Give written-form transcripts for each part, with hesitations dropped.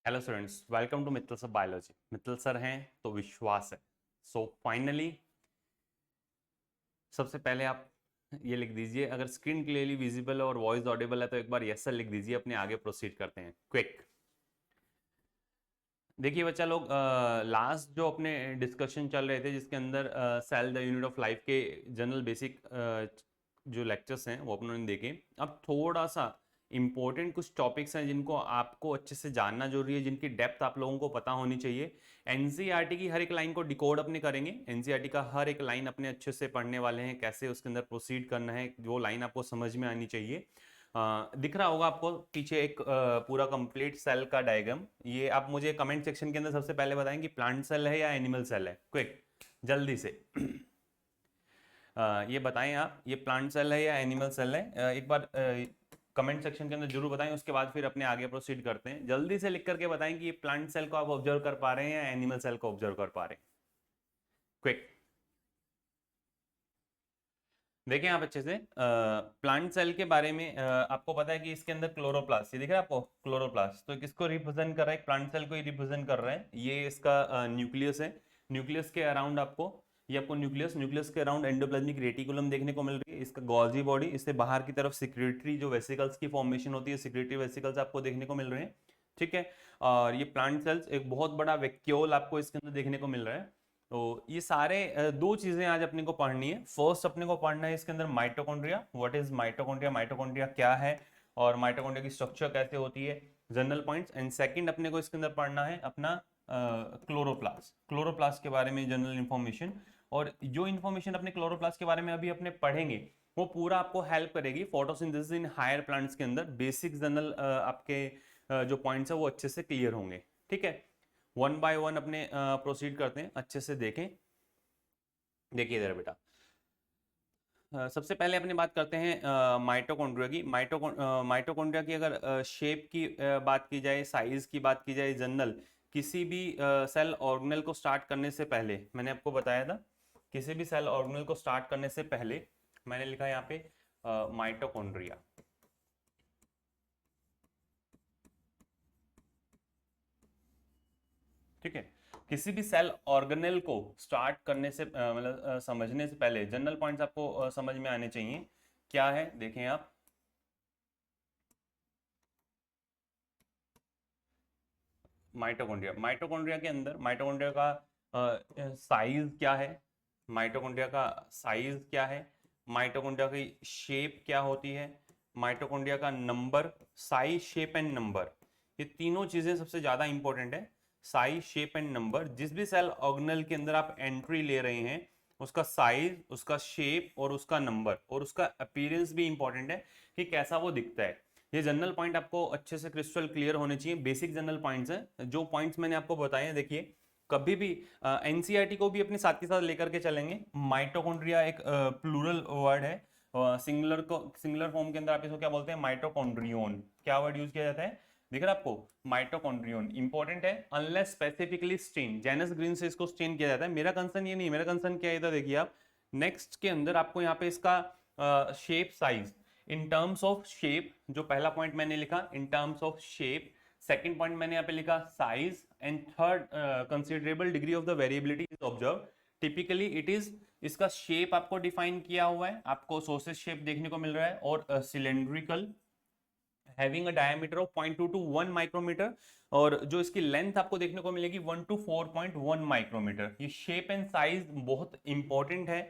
Hello students, welcome to Mittal sir biology. Mittal sir हैं तो विश्वास है। सो फाइनली सबसे पहले आप ये लिख दीजिए, अगर स्क्रीन क्लियरली विजिबल है और वॉइस ऑडिबल है तो एक बार यस सर लिख दीजिए। अपने आगे प्रोसीड करते हैं क्विक। देखिए बच्चा लोग, लास्ट जो अपने डिस्कशन चल रहे थे जिसके अंदर cell the unit of life के जनरल बेसिक जो लेक्चर्स हैं वो अपनों ने देखे। अब थोड़ा सा इंपॉर्टेंट कुछ टॉपिक्स हैं जिनको आपको अच्छे से जानना जरूरी है, जिनकी डेप्थ आप लोगों को पता होनी चाहिए। एनसीईआरटी की हर एक लाइन को डिकोड अपने करेंगे। एनसीईआरटी का हर एक लाइन अपने अच्छे से पढ़ने वाले हैं, कैसे उसके अंदर प्रोसीड करना है, वो लाइन आपको समझ में आनी चाहिए। दिख रहा होगा आपको पीछे एक पूरा कंप्लीट सेल का डायग्राम। ये आप मुझे कमेंट सेक्शन के अंदर सबसे पहले बताएं कि प्लांट सेल है या एनिमल सेल है, क्विक जल्दी से। ये बताएं आप, ये प्लांट सेल है या एनिमल सेल है। एक बार कमेंट सेक्शन के अंदर जरूर बताएं, उसके बाद फिर अपने आगे प्रोसीड करते हैं। जल्दी से लिख करके बताएं कि ये प्लांट सेल को आप ऑब्जर्व कर पा रहे हैं या एनिमल सेल को ऑब्जर्व कर पा रहे हैं, क्विक। देखें आप अच्छे से, प्लांट सेल के बारे में आपको पता है कि इसके अंदर क्लोरोप्लास्ट, ये दिख रहा है आपको क्लोरोप्लास्ट, तो किसको रिप्रेजेंट कर रहा है? प्लांट सेल को ही रिप्रेजेंट कर रहा है। ये इसका न्यूक्लियस है। न्यूक्लियस के अराउंड आपको, ये आपको न्यूक्लियस, न्यूक्लियस के अराउंड एंडोप्लाज्मिक रेटिकुलम देखने को मिल रही है। इसका गॉल्जी बॉडी, इससे बाहर की तरफ सिक्रेटरी जो वेसिकल्स की फॉर्मेशन होती है, सिक्रेटरी वेसिकल्स आपको देखने को मिल रहे हैं, ठीक है। और ये प्लांट सेल्स, एक बहुत बड़ा वैक्यूल आपको इसके अंदर देखने को मिल रहा है। तो ये सारे दो चीजें आज अपने को पढ़नी है। फर्स्ट अपने को पढ़ना है इसके अंदर mitochondria. What is mitochondria, mitochondria क्या है और माइटोकॉन्ड्रिया की स्ट्रक्चर कैसे होती है, जनरल पॉइंट्स। एंड सेकंड अपने को इसके अंदर पढ़ना है अपना क्लोरोप्लास्ट, क्लोरोप्लास्ट के बारे में जनरल इंफॉर्मेशन। और जो इन्फॉर्मेशन अपने क्लोरोप्लास्ट के बारे में अभी अपने पढ़ेंगे वो पूरा आपको हेल्प करेगी फोटोसिंथेसिस इन हायर प्लांट्स के अंदर। बेसिक जनरल आपके जो पॉइंट्स है वो अच्छे से क्लियर होंगे, ठीक है। वन बाय वन अपने प्रोसीड करते हैं, अच्छे से देखें। देखिए इधर बेटा, सबसे पहले अपनी बात करते हैं माइटोकॉन्ड्रिया की। माइटोकॉन्ड्रिया की अगर शेप की बात की जाए, साइज की बात की जाए, जनरल किसी भी सेल ऑर्गेनेल को स्टार्ट करने से पहले, मैंने आपको बताया था किसी भी सेल ऑर्गेनेल को स्टार्ट करने से पहले मैंने लिखा यहाँ पे माइटोकॉन्ड्रिया, ठीक है। किसी भी सेल ऑर्गेनेल को स्टार्ट करने से मतलब समझने से पहले जनरल पॉइंट्स आपको समझ में आने चाहिए। क्या है देखें आप, माइटोकॉन्ड्रिया, माइटोकॉन्ड्रिया के अंदर माइटोकॉन्ड्रिया का साइज क्या है, माइटोकॉन्ड्रिया का साइज क्या है, माइटोकॉन्ड्रिया की शेप क्या होती है, माइटोकॉन्ड्रिया का number, size shape and number, ये तीनों चीजें सबसे ज्यादा इंपॉर्टेंट है। साइज शेप एंड नंबर, जिस भी सेल ऑर्गेनेल के अंदर आप एंट्री ले रहे हैं उसका साइज, उसका शेप और उसका नंबर और उसका अपीयरेंस भी इंपॉर्टेंट है कि कैसा वो दिखता है। ये जनरल पॉइंट आपको अच्छे से क्रिस्टल क्लियर होने चाहिए। बेसिक जनरल पॉइंट्स हैं, जो पॉइंट्स मैंने आपको बताए हैं। देखिए कभी भी एनसीईआरटी को भी अपने साथ के साथ लेकर के चलेंगे। माइटोकॉन्ड्रिया एक प्लूरल वर्ड है, सिंगुलर को सिंगुलर फॉर्म के अंदर आप इसको क्या बोलते हैं? माइटोकॉन्ड्रियोन। क्या वर्ड यूज किया जाता है? दिख रहा है आपको? माइटोकॉन्ड्रियोन इंपॉर्टेंट है, unless specifically stain, Janus green से इसको स्टेन किया जाता है। मेरा कंसर्न ये नहीं, मेरा कंसर्न क्या है इधर देखिए आप, नेक्स्ट के अंदर आपको यहाँ पे इसका shape, size, in terms of shape, जो पहला पॉइंट मैंने लिखा इन terms of shape, second point मैंने यहाँ पे लिखा size, and third considerable degree of the variability is observe. Typically it is, इसका शेप आपको डिफाइन किया हुआ है, आपको सोसेस शेप देखने को मिल रहा है, और cylindrical, having a diameter of 0.2 to 1 micrometre, और जो इसकी लेंथ आपको देखने को मिलेगी 1 टू 4.1 माइक्रोमीटर। ये शेप एंड साइज बहुत इंपॉर्टेंट है,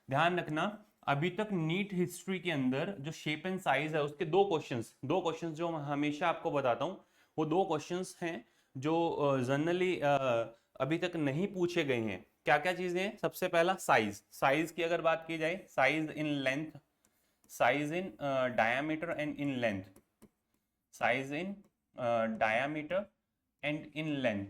ध्यान रखना। अभी तक नीट हिस्ट्री के अंदर जो शेप एंड साइज है उसके दो क्वेश्चंस जो मैं हमेशा आपको बताता हूं, वो दो क्वेश्चंस हैं जो जनरली अभी तक नहीं पूछे गए हैं। क्या क्या चीजें हैं? सबसे पहला साइज, साइज की अगर बात की जाए, size in length, size in diameter and in length, size in diameter and in length,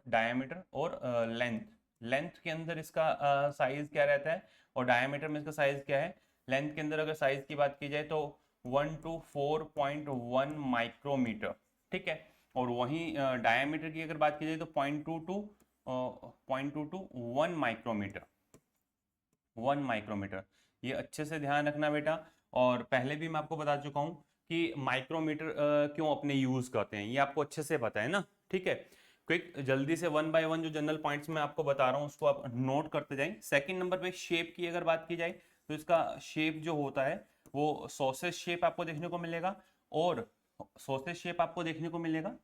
diameter और लेंथ, लेंथ के अंदर इसका साइज क्या रहता है और डायामीटर में इसका साइज क्या है। लेंथ के अंदर अगर साइज की बात की जाए तो 1 टू 4.1 माइक्रोमीटर, ठीक है। और वहीं डायामीटर की अगर बात की जाए तो 0.2 टू 1 माइक्रोमीटर, 1 माइक्रोमीटर। ये अच्छे से ध्यान रखना बेटा। और पहले भी मैं आपको बता चुका हूं कि माइक्रोमीटर क्यों अपने यूज करते हैं, ये आपको अच्छे से पता है ना, ठीक है। क्विक जल्दी से वन बाय वन जो जनरल पॉइंट्स मैं आपको बता रहा हूँ उसको आप नोट करते जाएं। सेकंड नंबर पे शेप की अगर बात की जाए तो इसका शेप जो होता है वो सॉसेज शेप आपको देखने को मिलेगा, और सॉसेज शेप आपको देखने को मिलेगा,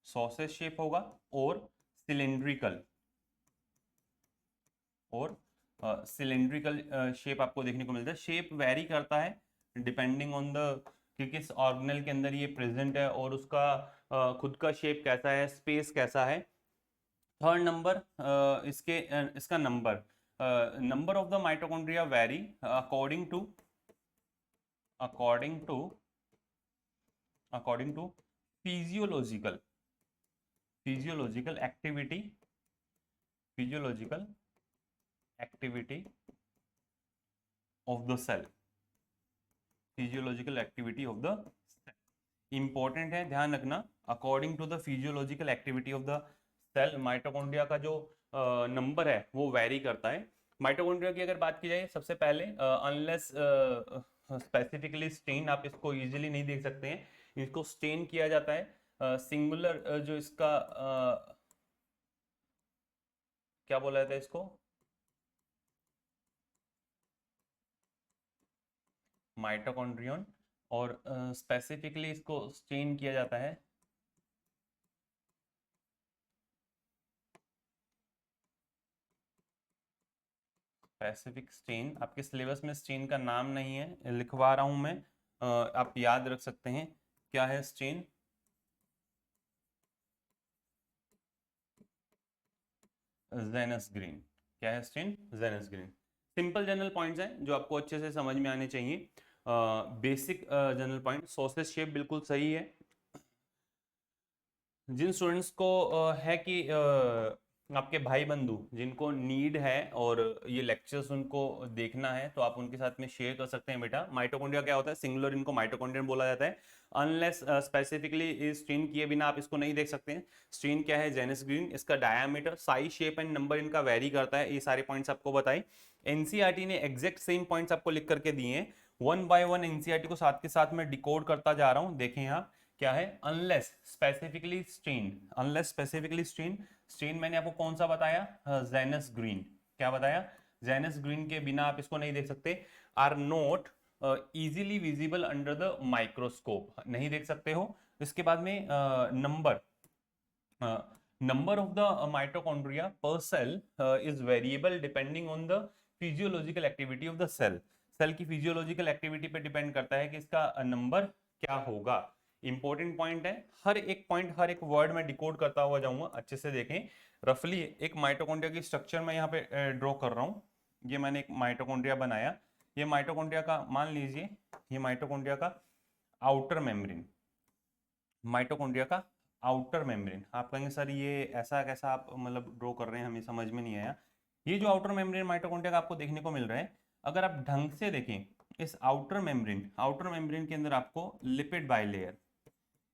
सॉसेज शेप होगा, और सिलेंड्रिकल, और सिलेंड्रिकल शेप आपको देखने को मिलता है। शेप वेरी करता है डिपेंडिंग ऑन द कि किस ऑर्गेनल के अंदर ये प्रेजेंट है और उसका खुद का शेप कैसा है, स्पेस कैसा है। थर्ड नंबर इसका number of the mitochondria vary according to according to according to physiological physiological activity physiological activity of the cell, physiological activity of the cell important है, ध्यान रखना। According to the physiological activity of the cell mitochondria का जो number है वो very करता है। Mitochondria की अगर बात की जाए सबसे पहले अनलेस स्पेसिफिकली स्टेन, आप इसको इजीली नहीं देख सकते हैं, इसको स्टेन किया जाता है। सिंगुलर जो इसका क्या बोला जाता है इसको, माइटोकॉन्ड्रियन, और स्पेसिफिकली इसको स्टेन किया जाता है स्पेसिफिक स्टेन। आपके सिलेबस में स्टेन का नाम नहीं है, लिखवा रहा हूं मैं, आप याद रख सकते हैं क्या है स्टेन। जेनस ग्रीन, क्या है stain, Janus green. Simple general points हैं जो आपको अच्छे से समझ में आने चाहिए। Basic general point, sausage shape बिल्कुल सही है। जिन स्टूडेंट्स को है कि आपके भाई बंधु जिनको नीड है और ये लेक्चर्स उनको देखना है तो आप उनके साथ में शेयर कर सकते हैं। बेटा माइटोकॉन्ड्रिया क्या होता है, सिंगुलर इनको माइटोकॉन्ड्रियन बोला जाता है। अनलेस स्पेसिफिकली स्ट्रेन किए बिना आप इसको नहीं देख सकते हैं। स्ट्रेन क्या है, जेनस ग्रीन, इसका diameter, size, shape and number इनका वेरी करता है। ये सारे पॉइंट्स आपको बताए। एनसीईआरटी ने एग्जैक्ट सेम पॉइंट्स आपको लिख करके दिए हैं। वन बाय वन एनसीईआरटी को साथ के साथ में डिकोड करता जा रहा हूँ। देखें यहाँ क्या है, unless specifically strain, unless specifically strain. Strain मैंने आपको कौन सा बताया, जेनस ग्रीन। क्या बताया, जेनस ग्रीन के बिना आप इसको नहीं देख सकते। Are not easily visible under the microscope, नहीं देख सकते हो। इसके बाद में number of the mitochondria per cell is variable depending on the physiological activity of the cell. Cell की फिजियोलॉजिकल एक्टिविटी पे डिपेंड करता है कि इसका नंबर क्या होगा। इंपॉर्टेंट पॉइंट है, हर एक पॉइंट हर एक वर्ड में डिकोड करता हुआ जाऊंगा, अच्छे से देखें। रफली एक माइटोकॉन्ड्रिया की स्ट्रक्चर मैं यहाँ पे ड्रॉ कर रहा हूँ। ये मैंने एक माइटोकॉन्ड्रिया बनाया। ये माइटोकॉन्ड्रिया का मान लीजिए, ये माइटोकॉन्ड्रिया का आउटर मेम्ब्रेन, माइटोकॉन्ड्रिया का आउटर मेम्ब्रेन। आप कहेंगे सर ये ऐसा कैसा आप मतलब ड्रॉ कर रहे हैं, हमें समझ में नहीं आया। ये जो आउटर मेम्ब्रेन माइटोकॉन्ड्रिया का आपको देखने को मिल रहा है, अगर आप ढंग से देखें इस आउटर मेम्ब्रेन के अंदर आपको लिपिड बाइलेयर,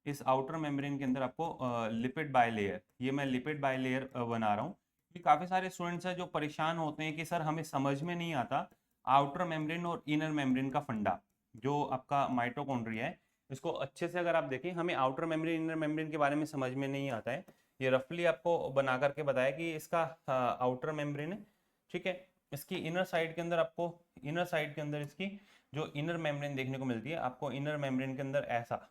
इस आउटर मेम्ब्रेन के अंदर आपको लिपिड बाइलेयर, ये मैं लिपिड बाइलेयर बना रहा हूँ। ये काफी सारे स्टूडेंट्स हैं जो परेशान होते हैं कि सर हमें समझ में नहीं आता आउटर मेम्ब्रेन और इनर मेम्ब्रेन का फंडा, जो आपका माइटोकॉन्ड्रिया है इसको अच्छे से अगर आप देखें, हमें आउटर मेम्ब्रेन इनर मेम्ब्रेन के बारे में समझ में नहीं आता है। ये रफली आपको बना करके बताया कि इसका आउटर मेम्ब्रेन है, ठीक है। इसकी इनर साइड के अंदर आपको, इनर साइड के अंदर इसकी जो इनर मेम्ब्रेन देखने को मिलती है, आपको इनर मेम्ब्रेन के अंदर ऐसा,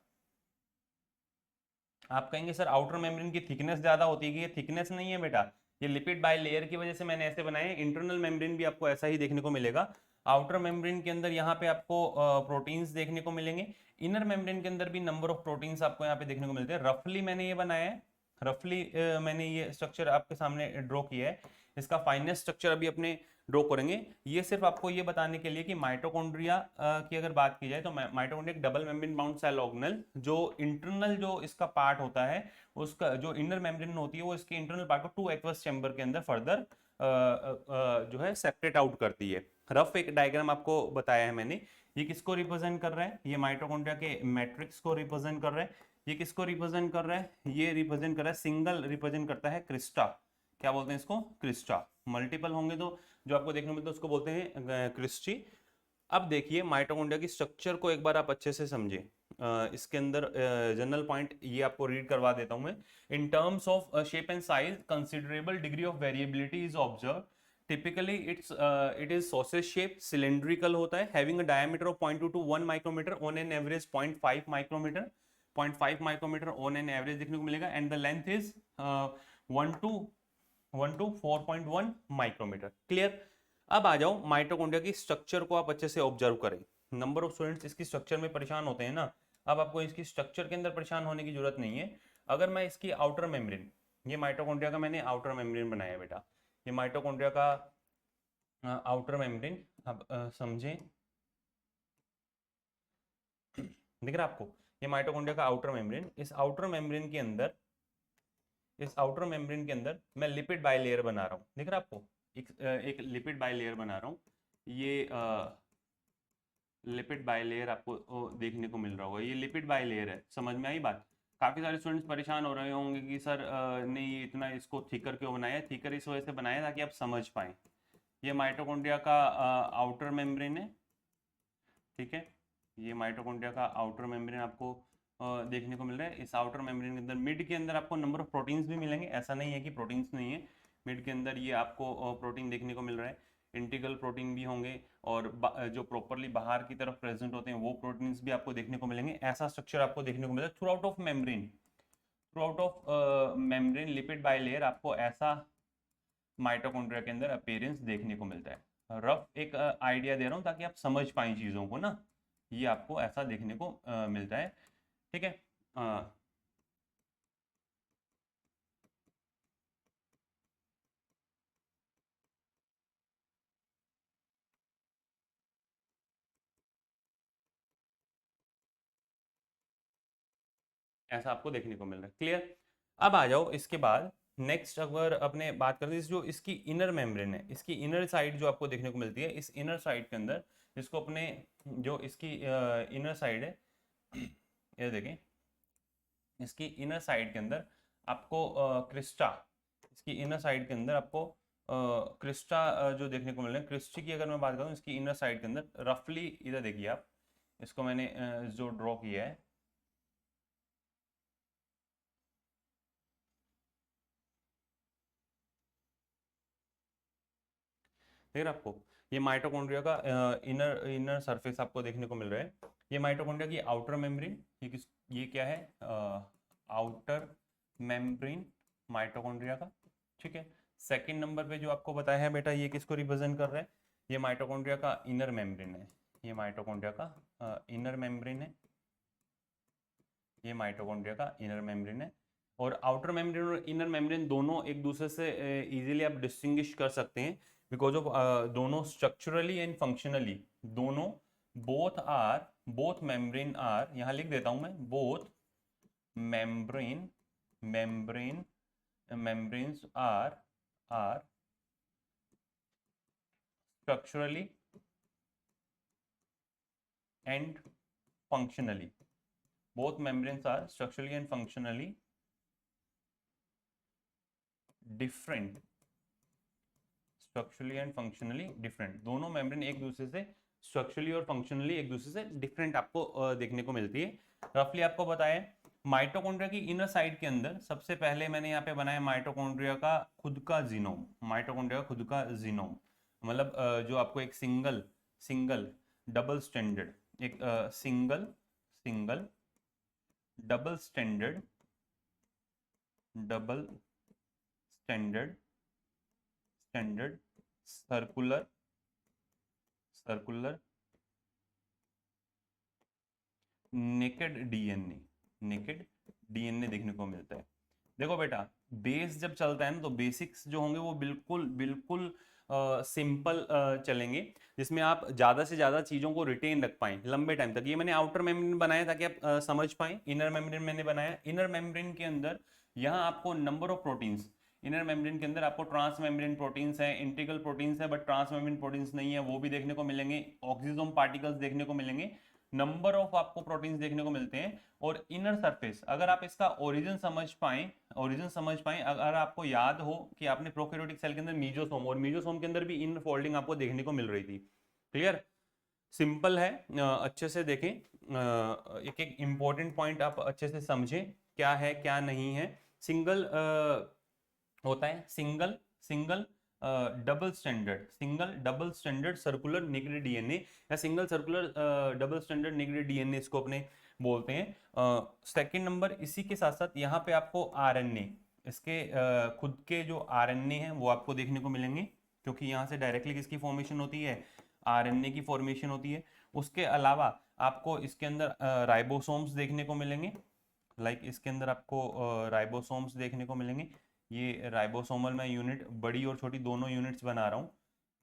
आप कहेंगे सर आउटर मेम्ब्रेन की थिकनेस ज्यादा होती है, ये थिकनेस नहीं है बेटा, ये लिपिड बाय लेयर की वजह से मैंने ऐसे बनाए। इंटरनल मेम्ब्रेन भी आपको ऐसा ही देखने को मिलेगा। आउटर मेम्ब्रेन के अंदर यहाँ पे आपको प्रोटीन्स देखने को मिलेंगे, इनर मेम्ब्रेन के अंदर भी नंबर ऑफ प्रोटीन्स आपको यहाँ पे देखने को मिलते हैं। रफली मैंने ये बनाया है, रफली मैंने ये स्ट्रक्चर आपके सामने ड्रॉ किया है। इसका फाइनेस्ट स्ट्रक्चर अभी अपने ड्रॉ करेंगे। ये सिर्फ आपको ये बताने के लिए कि माइटोकॉन्ड्रिया की अगर बात की जाए तो माइटोकॉन्ड्रिया एक double membrane bound cell organelle, जो इंटरनल जो इसका पार्ट होता है, उसका जो इनर मेम्ब्रेन होती है वो इसके इंटरनल पार्ट को टू एक्वस चैम्बर के अंदर फर्दर जो है सेपरेट आउट करती है। रफ एक डायग्राम आपको बताया है मैंने। ये किसको रिप्रेजेंट कर रहा है, ये माइटोकॉन्ड्रिया के मैट्रिक्स को रिप्रेजेंट कर रहा है। ये किसको रिप्रेजेंट कर रहा है, ये रिप्रेजेंट कर रहा है, सिंगल रिप्रेजेंट करता है क्रिस्टा। क्या बोलते हैं इसको, क्रिस्टा। मल्टीपल होंगे तो जो आपको देखने को मिलता है उसको बोलते हैं क्रिस्टी। अब देखिए माइटोकॉन्ड्रिया की स्ट्रक्चर को एक बार आप अच्छे से समझें। इसके अंदर जनरल पॉइंट ये आपको रीड करवा देता हूं मैं। In terms of shape and size considerable degree of variability is observe. Typically it is sausage shape, cylindrical होता है, having a diameter of 0.2 to 1 micrometre, on an average 0.5 micrometre, 0.5 micrometre on an average देखने को मिलेगा, and the length is 1 to 4.1 micrometre. Clear. अब आ जाओ mitochondria की structure को आप अच्छे से ऑब्जर्व करें। नंबर ऑफ स्टूडेंट्स इसकी स्ट्रक्चर में परेशान होते हैं ना, अब आपको इसकी स्ट्रक्चर के अंदर परेशान होने की जरूरत नहीं है। अगर मैं इसकी आउटर मेम्ब्रेन, ये माइटोकॉन्ड्रिया का मैंने आउटर मेम्ब्रेन बनाया है बेटा, ये माइटोकॉन्ड्रिया का आउटर मेम्ब्रेन, अब समझें, दिख रहा है आपको, ये माइटोकॉन्ड्रिया का आउटर मेम्ब्रेन। इस आउटर मेम्ब्रेन के अंदर, इस आउटर मेम्ब्रेन के अंदर मैं लिपिड बाइलेयर बना रहा हूँ, दिख रहा है आपको, एक लिपिड बाइलेयर बना रहा हूँ। ये लिपिड बाइलेयर आपको देखने को मिल रहा होगा, ये लिपिड बाइलेयर है। समझ में आई बात। काफी सारे स्टूडेंट्स परेशान हो रहे होंगे कि सर ने ये इतना इसको थिकर क्यों बनाया है। थिकर इस वजह से बनाया ताकि आप समझ पाए। ये माइटोकॉन्ड्रिया का आउटर मेम्ब्रेन है, ठीक है, ये माइटोकॉन्ड्रिया का आउटर मेम्ब्रेन आपको देखने को मिल रहा है। इस आउटर मेम्ब्रेन के अंदर मिड के अंदर आपको नंबर ऑफ प्रोटीन्स भी मिलेंगे, ऐसा नहीं है कि प्रोटीन्स नहीं है। मिड के अंदर ये आपको प्रोटीन देखने को मिल रहा है, इंटीग्रल प्रोटीन भी होंगे, और जो प्रॉपरली बाहर की तरफ प्रेजेंट होते हैं वो प्रोटीन्स भी आपको देखने को मिलेंगे। ऐसा स्ट्रक्चर आपको देखने को मिलेगा through out of membrane. Through out of membrane lipid bilayer आपको ऐसा माइटोकॉन्ड्रिया के अंदर अपीयरेंस देखने को मिलता है। रफ एक आइडिया दे रहा हूँ ताकि आप समझ पाएं चीज़ों को ना, ये आपको ऐसा देखने को मिलता है, ठीक है। ऐसा आपको देखने को मिल रहा है। क्लियर। अब आ जाओ इसके बाद नेक्स्ट, अगर अपने बात करते हैं जो इसकी इनर मेम्ब्रेन है, इसकी इनर साइड जो आपको देखने को मिलती है, इस इनर साइड के अंदर इसको अपने, जो इसकी इनर साइड है, ये देखें, इसकी इनर साइड के अंदर आपको क्रिस्टा, इसकी इनर साइड के अंदर आपको क्रिस्टा जो देखने को मिल रहे हैं। क्रिस्टी की अगर मैं बात करूँ इसकी इनर साइड के अंदर रफली, इधर देखिए आप, इसको मैंने जो ड्रॉ किया है, ठीक है आपको, ये माइटोकॉन्ड्रिया का इनर इनर सरफेस आपको देखने को मिल रहा है। ये माइटोकॉन्ड्रिया की आउटर मेम्ब्रेन, ये क्या है, आउटर मेम्ब्रेन माइटोकॉन्ड्रिया का, ठीक है। सेकंड नंबर पे जो आपको बताया है बेटा, ये किसको रिप्रेजेंट कर रहा है, ये माइटोकॉन्ड्रिया का इनर मेम्ब्रेन है, ये माइटोकॉन्ड्रिया का इनर मेम्ब्रेन है, ये माइटोकॉन्ड्रिया का इनर मेम्ब्रेन है। और आउटर मेम्ब्रेन और इनर मेम्ब्रेन दोनों एक दूसरे से इजीली आप डिस्टिंग्विश कर सकते हैं, बिकॉज ऑफ दोनों स्ट्रक्चरली एंड फंक्शनली, दोनों बोथ मेम्ब्रेन आर, यहां लिख देता हूं मैं, both membrane membrane membranes are structurally and functionally, both membranes are structurally and functionally different, structurally and functionally different, दोनों मेम्ब्रेन एक दूसरे से स्ट्रक्चरली और फंक्शनली एक दूसरे से डिफरेंट आपको देखने को मिलती है। रफली आपको बताएं, माइटोकॉन्ड्रिया की इनर साइड के अंदर सबसे पहले मैंने यहाँ पे बनाया माइटोकॉन्ड्रिया का खुद का जीनोम, माइटोकॉन्ड्रिया का खुद का जीनोम, मतलब जो आपको एक सिंगल सिंगल डबल स्टैंडर्ड, एक single single double standard standard circular naked DNA देखने को मिलता है। देखो बेटा, बेस जब चलता है ना तो बेसिक्स जो होंगे वो बिल्कुल बिल्कुल सिंपल चलेंगे, जिसमें आप ज्यादा से ज्यादा चीजों को रिटेन रख पाएं लंबे टाइम तक। ये मैंने आउटर मेम्ब्रेन बनाया ताकि आप समझ पाएं। इनर मेम्ब्रेन मैंने बनाया, इनर मेम्ब्रेन के अंदर यहाँ आपको number of proteins, inner membrane के अंदर आपको ट्रांस मेम्ब्रेन प्रोटीन्स है, इंटीग्रल प्रोटीन्स है, बट ट्रांस मेम्ब्रेन प्रोटीन्स नहीं है, वो भी देखने को मिलेंगे। ऑक्सीजोम पार्टिकल्स देखने को मिलेंगे, नंबर ऑफ आपको प्रोटीन्स देखने को मिलते हैं। और इनर सरफेस, अगर आप इसका ओरिजिन समझ पाएं, अगर आपको याद हो कि आपने प्रोकैरियोटिक सेल के अंदर मीजोसोम, और मीजोसोम के अंदर भी इनर फोल्डिंग आपको देखने को मिल रही थी। क्लियर। सिंपल है, अच्छे से देखें, एक एक इम्पोर्टेंट पॉइंट आप अच्छे से समझें क्या है क्या नहीं है। सिंगल होता है single single single double standard circular negative DNA या single circular double standard negative DNA इसको अपने बोलते हैं। सेकंड नंबर, इसी के साथ साथ यहाँ पे आपको आरएनए, इसके खुद के जो आरएनए हैं वो आपको देखने को मिलेंगे, क्योंकि यहाँ से डायरेक्टली किसकी फॉर्मेशन होती है, आरएनए की फॉर्मेशन होती है। उसके अलावा आपको इसके अंदर राइबोसोम्स देखने को मिलेंगे, लाइक इसके अंदर आपको राइबोसोम्स देखने को मिलेंगे। ये राइबोसोमल मैं यूनिट बड़ी और छोटी दोनों यूनिट्स बना रहा हूँ,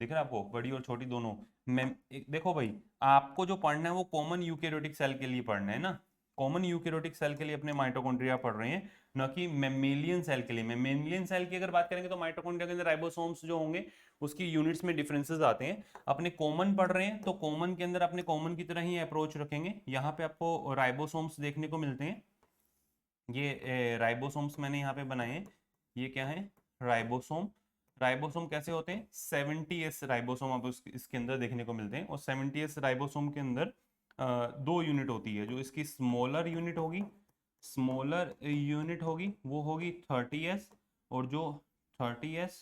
दिख रहा है आपको, बड़ी और छोटी दोनों। मैं देखो भाई, आपको जो पढ़ना है वो कॉमन यूकेरियोटिक सेल के लिए पढ़ना है ना, कॉमन यूकेरियोटिक सेल के लिए अपने माइटोकॉन्ड्रिया पढ़ रहे हैं, न कि मेमेलियन सेल के लिए। मेमेलियन सेल की अगर बात करेंगे तो माइटोकॉन्ड्रिया के अंदर राइबोसोम्स जो होंगे उसकी यूनिट्स में डिफरेंसेस आते हैं। अपने कॉमन पढ़ रहे हैं तो कॉमन के अंदर अपने कॉमन की तरह ही अप्रोच रखेंगे। यहाँ पे आपको राइबोसोम्स देखने को मिलते हैं, ये राइबोसोम्स मैंने यहाँ पे बनाए हैं। ये क्या है, राइबोसोम। राइबोसोम कैसे होते हैं, 70s राइबोसोम आप इसके अंदर देखने को मिलते हैं। और 70s राइबोसोम के अंदर दो यूनिट होती है, जो इसकी स्मॉलर यूनिट होगी, स्मॉलर यूनिट होगी वो होगी 30s, और जो 30s,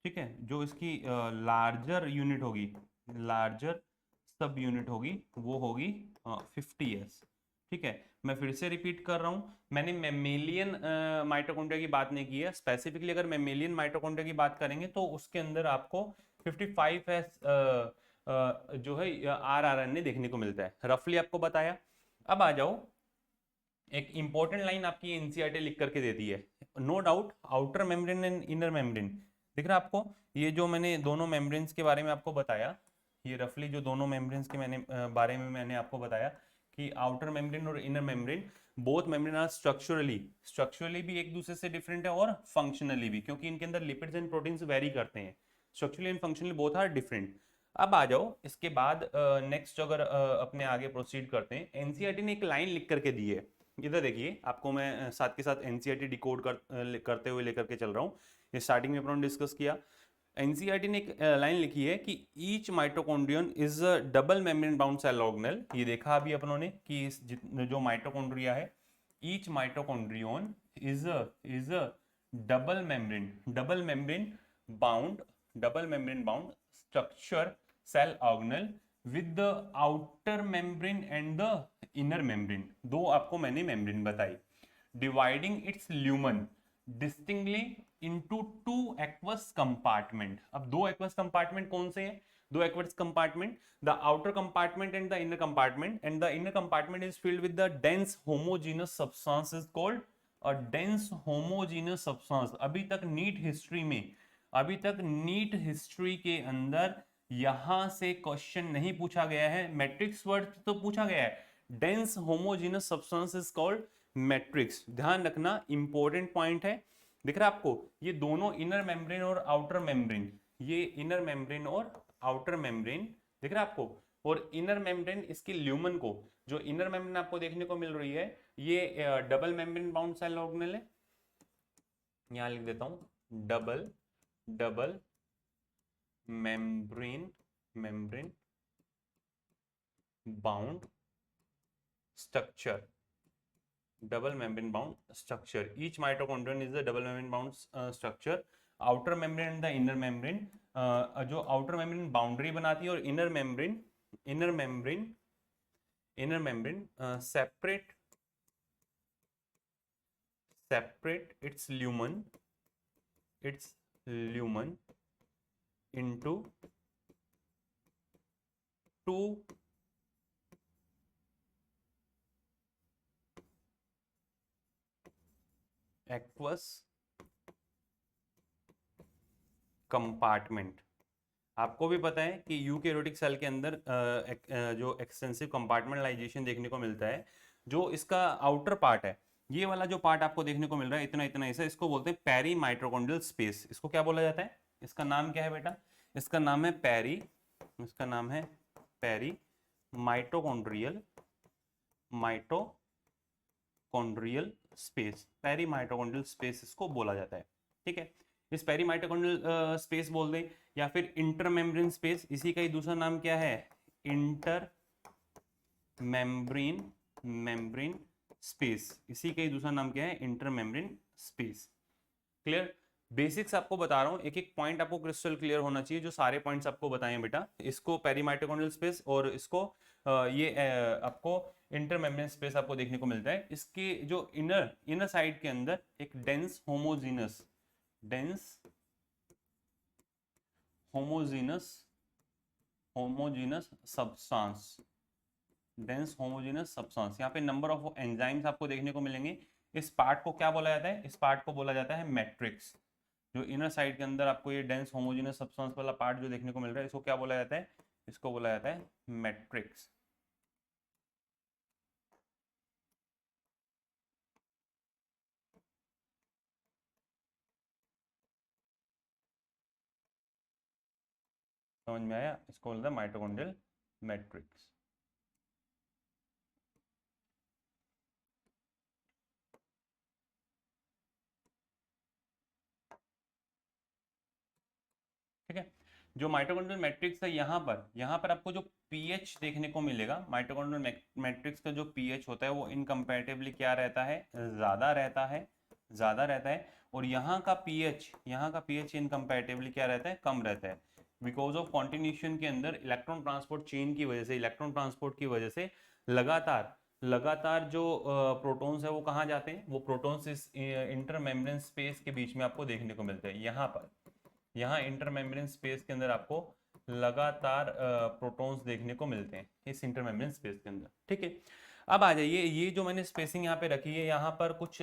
ठीक है, जो इसकी लार्जर यूनिट होगी, लार्जर सब यूनिट होगी वो होगी 50s। ठीक है, मैं फिर से रिपीट कर रहा हूं, मैंने मेमेलियन माइटोकॉन्ड्रिया की बात नहीं की है। स्पेसिफिकली अगर मेमेलियन माइटोकॉन्ड्रिया की बात करेंगे तो उसके अंदर आपको 55s जो है आरआरएनए देखने को मिलता है, रफली आपको बताया। अब आ जाओ, एक इंपॉर्टेंट लाइन आपकी एनसीईआरटी लिख करके देती है, no doubt outer membrane and inner membrane, दिख रहा है आपको। ये जो मैंने दोनों मेम्ब्रेन्स के बारे में आपको बताया, ये रफली जो दोनों मेम्ब्रेन्स के बारे में मैंने आपको बताया कि आउटर मेम्ब्रेन और inner membrane, both membrane are structurally भी एक दूसरे से डिफरेंट है और फंक्शनली भी, क्योंकि इनके अंदर लिपिड्स एंड प्रोटीन्स वेरी करते हैं, structurally and functionally both are different. अब आ जाओ इसके बाद नेक्स्ट, अगर अपने आगे प्रोसीड करते हैं, एनसीईआरटी ने एक लाइन लिख करके दी है, इधर देखिए आपको मैं साथ के साथ एनसीईआरटी डिकोड करते हुए लेकर के चल रहा हूँ। ये स्टार्टिंग में अपने डिस्कस किया, एनसीईआरटी ने एक लाइन लिखी है कि each mitochondrion is a double membrane bound cell organelle. ये देखा अभी अपनों ने कि जो माइटोकॉन्ड्रिया है, each mitochondrion is a double membrane bound structure cell organelle with the outer membrane and the inner membrane. दो आपको मैंने मेम्ब्रेन बताई, dividing its lumen distinctly into two aqueous compartment. अब दो एक्वस कंपार्टमेंट कौन से हैं, दो aqueous compartment, the outer compartment and the inner compartment, and the inner compartment is filled with the dense homogeneous substance is called a dense homogeneous substance. अभी तक NEET history के अंदर यहां से क्वेश्चन नहीं पूछा गया है, मैट्रिक्स वर्ड तो पूछा गया है, dense homogeneous substance is called matrix. ध्यान रखना, इंपॉर्टेंट पॉइंट है। दिख रहा है आपको, ये दोनों इनर मेम्ब्रेन और आउटर मेम्ब्रेन, ये इनर मेम्ब्रेन और आउटर मेम्ब्रेन दिख रहा है आपको। और इनर मेम्ब्रेन इसकी ल्यूमन को, जो इनर मेम्ब्रेन आपको देखने को मिल रही है, ये double membrane bound cell organelle है। यहां लिख देता हूं, double membrane bound structure, double membrane bound structure. Each mitochondrion is a double membrane bound structure. Outer membrane and the inner membrane, जो outer membrane boundary बनाती है, और inner membrane separate its lumen into two aqueous compartment. आपको भी पता है कि eukaryotic cell के अंदर जो एक्सटेंसिव कंपार्टमेंटलाइजेशन देखने को मिलता है, जो इसका आउटर पार्ट है, ये वाला जो पार्ट आपको देखने को मिल रहा है इतना इतना ऐसा, इसको बोलते हैं पेरी माइटोकॉन्ड्रियल स्पेस। इसको क्या बोला जाता है, इसका नाम क्या है बेटा, इसका नाम है peri mitochondrial space, peri mitochondrial space इसको बोला जाता है। ठीक है, इस पेरी माइटोकॉन्ड्रियल स्पेस बोल दें या फिर इंटरमेम्ब्रेन स्पेस, इसी का ही दूसरा नाम क्या है, इंटर मेम्ब्रेन स्पेस, इसी का ही दूसरा नाम क्या है, इंटरमेम्ब्रेन स्पेस। क्लियर? बेसिक्स आपको बता रहा हूँ, एक एक पॉइंट आपको क्रिस्टल क्लियर होना चाहिए, जो सारे पॉइंट्स आपको बताए बेटा, इसको पेरीमाइटोकॉन्ड्रियल स्पेस और इसको आपको इंटरमेम्ब्रेन स्पेस आपको देखने को मिलता है। इसके जो इनर साइड के अंदर एक dense homogeneous substance, dense homogeneous substance, यहाँ पे नंबर ऑफ एंजाइम्स आपको देखने को मिलेंगे। इस पार्ट को क्या बोला जाता है, इस पार्ट को बोला जाता है मैट्रिक्स। जो इनर साइड के अंदर आपको ये डेंस होमोजेनस सब्सटेंस वाला पार्ट जो देखने को मिल रहा है, इसको क्या बोला जाता है, इसको बोला जाता है मैट्रिक्स। समझ में आया? इसको बोलता है माइटोकॉन्ड्रियल मैट्रिक्स। ठीक है, जो माइटोकॉन्ड्रियल मैट्रिक्स है, यहाँ पर आपको जो पीएच देखने को मिलेगा, माइटोकॉन्ड्रियल मैट्रिक्स का जो पीएच होता है वो इनकम्पैरेटिवली क्या रहता है, ज्यादा रहता है। और यहाँ का पीएच इनकम्पैरेटिवली क्या रहता है, कम रहता है। बिकॉज ऑफ कॉन्टिन्यूशन के अंदर इलेक्ट्रॉन ट्रांसपोर्ट चेन की वजह से लगातार जो प्रोटॉन्स है वो कहाँ जाते हैं, वो प्रोटॉन्स इस इंटरमेम्ब्रेन स्पेस के बीच में आपको देखने को मिलते हैं। यहाँ इंटरमेम्ब्रेन स्पेस के अंदर आपको लगातार प्रोटॉन्स देखने को मिलते हैं इस इंटरमेम्ब्रेन स्पेस के अंदर। ठीक है, अब आ जाइए, ये जो मैंने स्पेसिंग यहाँ पे रखी है, यहाँ पर कुछ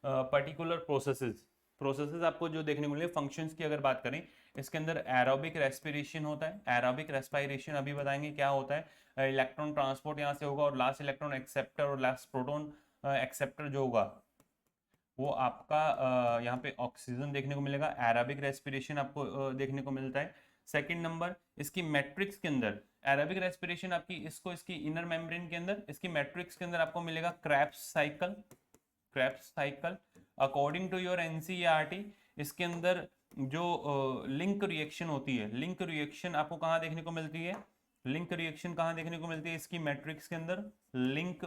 पर्टिकुलर प्रोसेसेस आपको जो देखने को मिले। फंक्शंस की अगर बात करें, इसके अंदर एरोबिक रेस्पिरेशन होता है। एरोबिक रेस्पिरेशन अभी बताएंगे क्या होता है। इलेक्ट्रॉन ट्रांसपोर्ट यहाँ से होगा और लास्ट इलेक्ट्रॉन एक्सेप्टर और लास्ट प्रोटॉन एक्सेप्टर जो होगा वो आपका यहाँ पे ऑक्सीजन देखने को मिलेगा। एरोबिक रेस्पिरेशन आपको देखने को मिलता है। सेकंड नंबर, इसकी मैट्रिक्स के अंदर एरोबिक रेस्पिरेशन आपकी इसकी इनर मेम्ब्रेन के अंदर, इसकी मैट्रिक्स के अंदर आपको मिलेगा Krebs cycle. According to your NCERT, इसके अंदर जो लिंक रिएक्शन होती है, लिंक रिएक्शन आपको कहाँ देखने को मिलती है, इसकी मैट्रिक्स के अंदर लिंक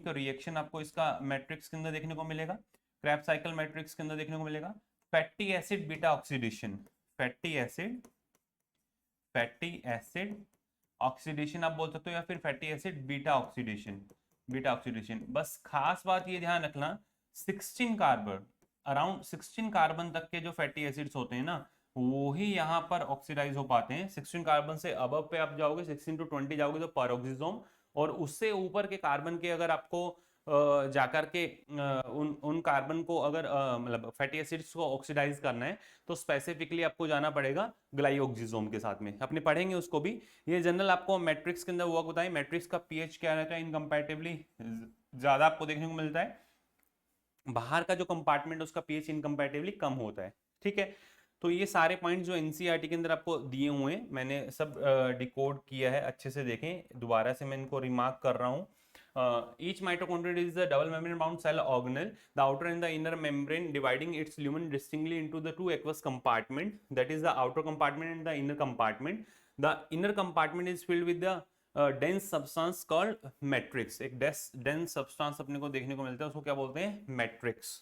रिएक्शन आपको इसका मैट्रिक्स के अंदर देखने को मिलेगा, क्रैब साइकिल मैट्रिक्स के अंदर देखने को मिलेगा। Fatty acid beta oxidation, fatty acid oxidation आप बोल सकते हो, या फिर फैटी एसिड बीटा ऑक्सीडेशन। बस खास बात ये ध्यान रखना, 16 कार्बन, अराउंड 16 कार्बन तक के जो फैटी एसिड्स होते हैं ना, वो ही यहाँ पर ऑक्सीडाइज हो पाते हैं। 16 कार्बन से अबव पे आप जाओगे, 16 to 20 जाओगे तो पैरोक्सिसोम, और उससे ऊपर के कार्बन के अगर आपको जाकर के उन कार्बन को अगर मतलब फैटी एसिड्स को ऑक्सीडाइज करना है, तो स्पेसिफिकली आपको जाना पड़ेगा ग्लाइओक्सिसोम के साथ में। अपने पढ़ेंगे उसको भी। ये जनरल आपको मैट्रिक्स के अंदर वर्क बताएं, मैट्रिक्स का पीएच क्या रहता है, इनकम्पैरेटिवली ज्यादा आपको देखने को मिलता है। बाहर का जो कंपार्टमेंट उसका पीएच इनकम्पैरेटिवली कम होता है। ठीक है, तो ये सारे पॉइंट जो एनसीईआरटी के अंदर आपको दिए हुए हैं, मैंने सब डिकोड किया है, अच्छे से देखें। दोबारा से मैं इनको रिमार्क कर रहा हूँ। Each mitochondria is a double membrane bound cell organelle, the outer and the inner membrane dividing its lumen distinctly into the two aqueous compartment, that is the outer compartment and the inner compartment. The inner compartment is filled with the dense substance called matrix. एक dense substance अपने को देखने को मिलता है, उसको क्या बोलते हैं, matrix।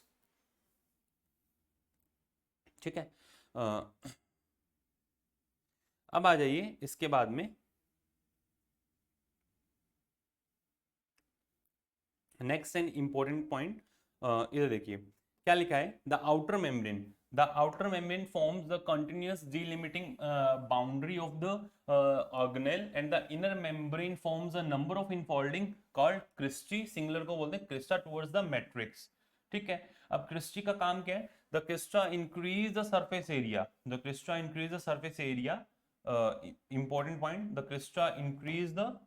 ठीक है, अब आ जाइए इसके बाद में नेक्स्ट एंड इंपॉर्टेंट पॉइंट। इधर देखिए क्या लिखा है, the outer membrane forms the continuous delimiting boundary of the organelle and the inner membrane forms a number of infolding called cristae, singular को बोलते हैं क्रिस्टा, टुवर्ड्स द मैट्रिक्स। ठीक है, अब क्रिस्टी का काम क्या है, the Crysta increase the surface area, important point, the Crysta increase the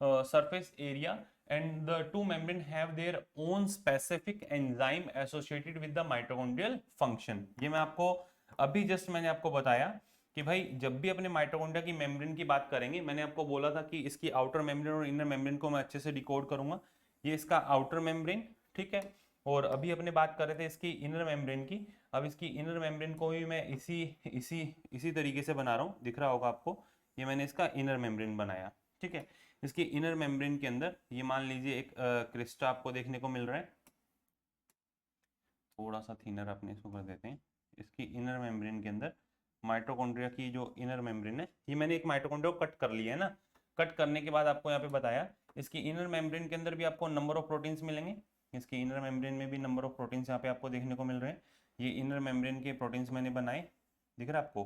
surface area and the two membrane have their own specific enzyme associated with the mitochondrial function। ये मैं आपको अभी जस्ट मैंने आपको बताया कि भाई जब भी अपने माइटोकॉन्ड्रिया की मेम्ब्रेन की बात करेंगे, मैंने आपको बोला था कि इसकी आउटर मेम्ब्रेन और इनर मेम्ब्रेन को मैं अच्छे से डिकोड करूंगा। ये इसका आउटर मेम्ब्रेन, ठीक है, और अभी अपने बात कर रहे थे इसकी इनर मेम्ब्रेन की। अब इसकी इनर मेम्ब्रेन को भी मैं इसी इसी इसी तरीके से बना रहा हूँ, दिख रहा होगा आपको। ये मैंने इसका इनर मेम्ब्रेन बनाया, ठीक है। इसकी इनर मेम्ब्रेन के अंदर ये मान लीजिए एक क्रिस्टा आपको देखने को मिल रहा है। थोड़ा सा थिनर अपने इसको कर देते हैं। इसकी इनर मेम्ब्रेन के अंदर माइटोकॉन्ड्रिया की जो इनर मेम्ब्रेन है, ये मैंने एक माइटोकॉन्ड्रिया को कट कर लिया है ना। कट करने के बाद आपको यहाँ पे बताया इसकी इनर मेम्ब्रेन के अंदर भी आपको नंबर ऑफ प्रोटीन्स मिलेंगे। इसकी इनर मेम्ब्रेन में भी नंबर ऑफ प्रोटीन्स यहाँ पे आपको देखने को मिल रहे हैं। ये इनर मेम्ब्रेन के प्रोटीन्स मैंने बनाए, दिख रहा है आपको।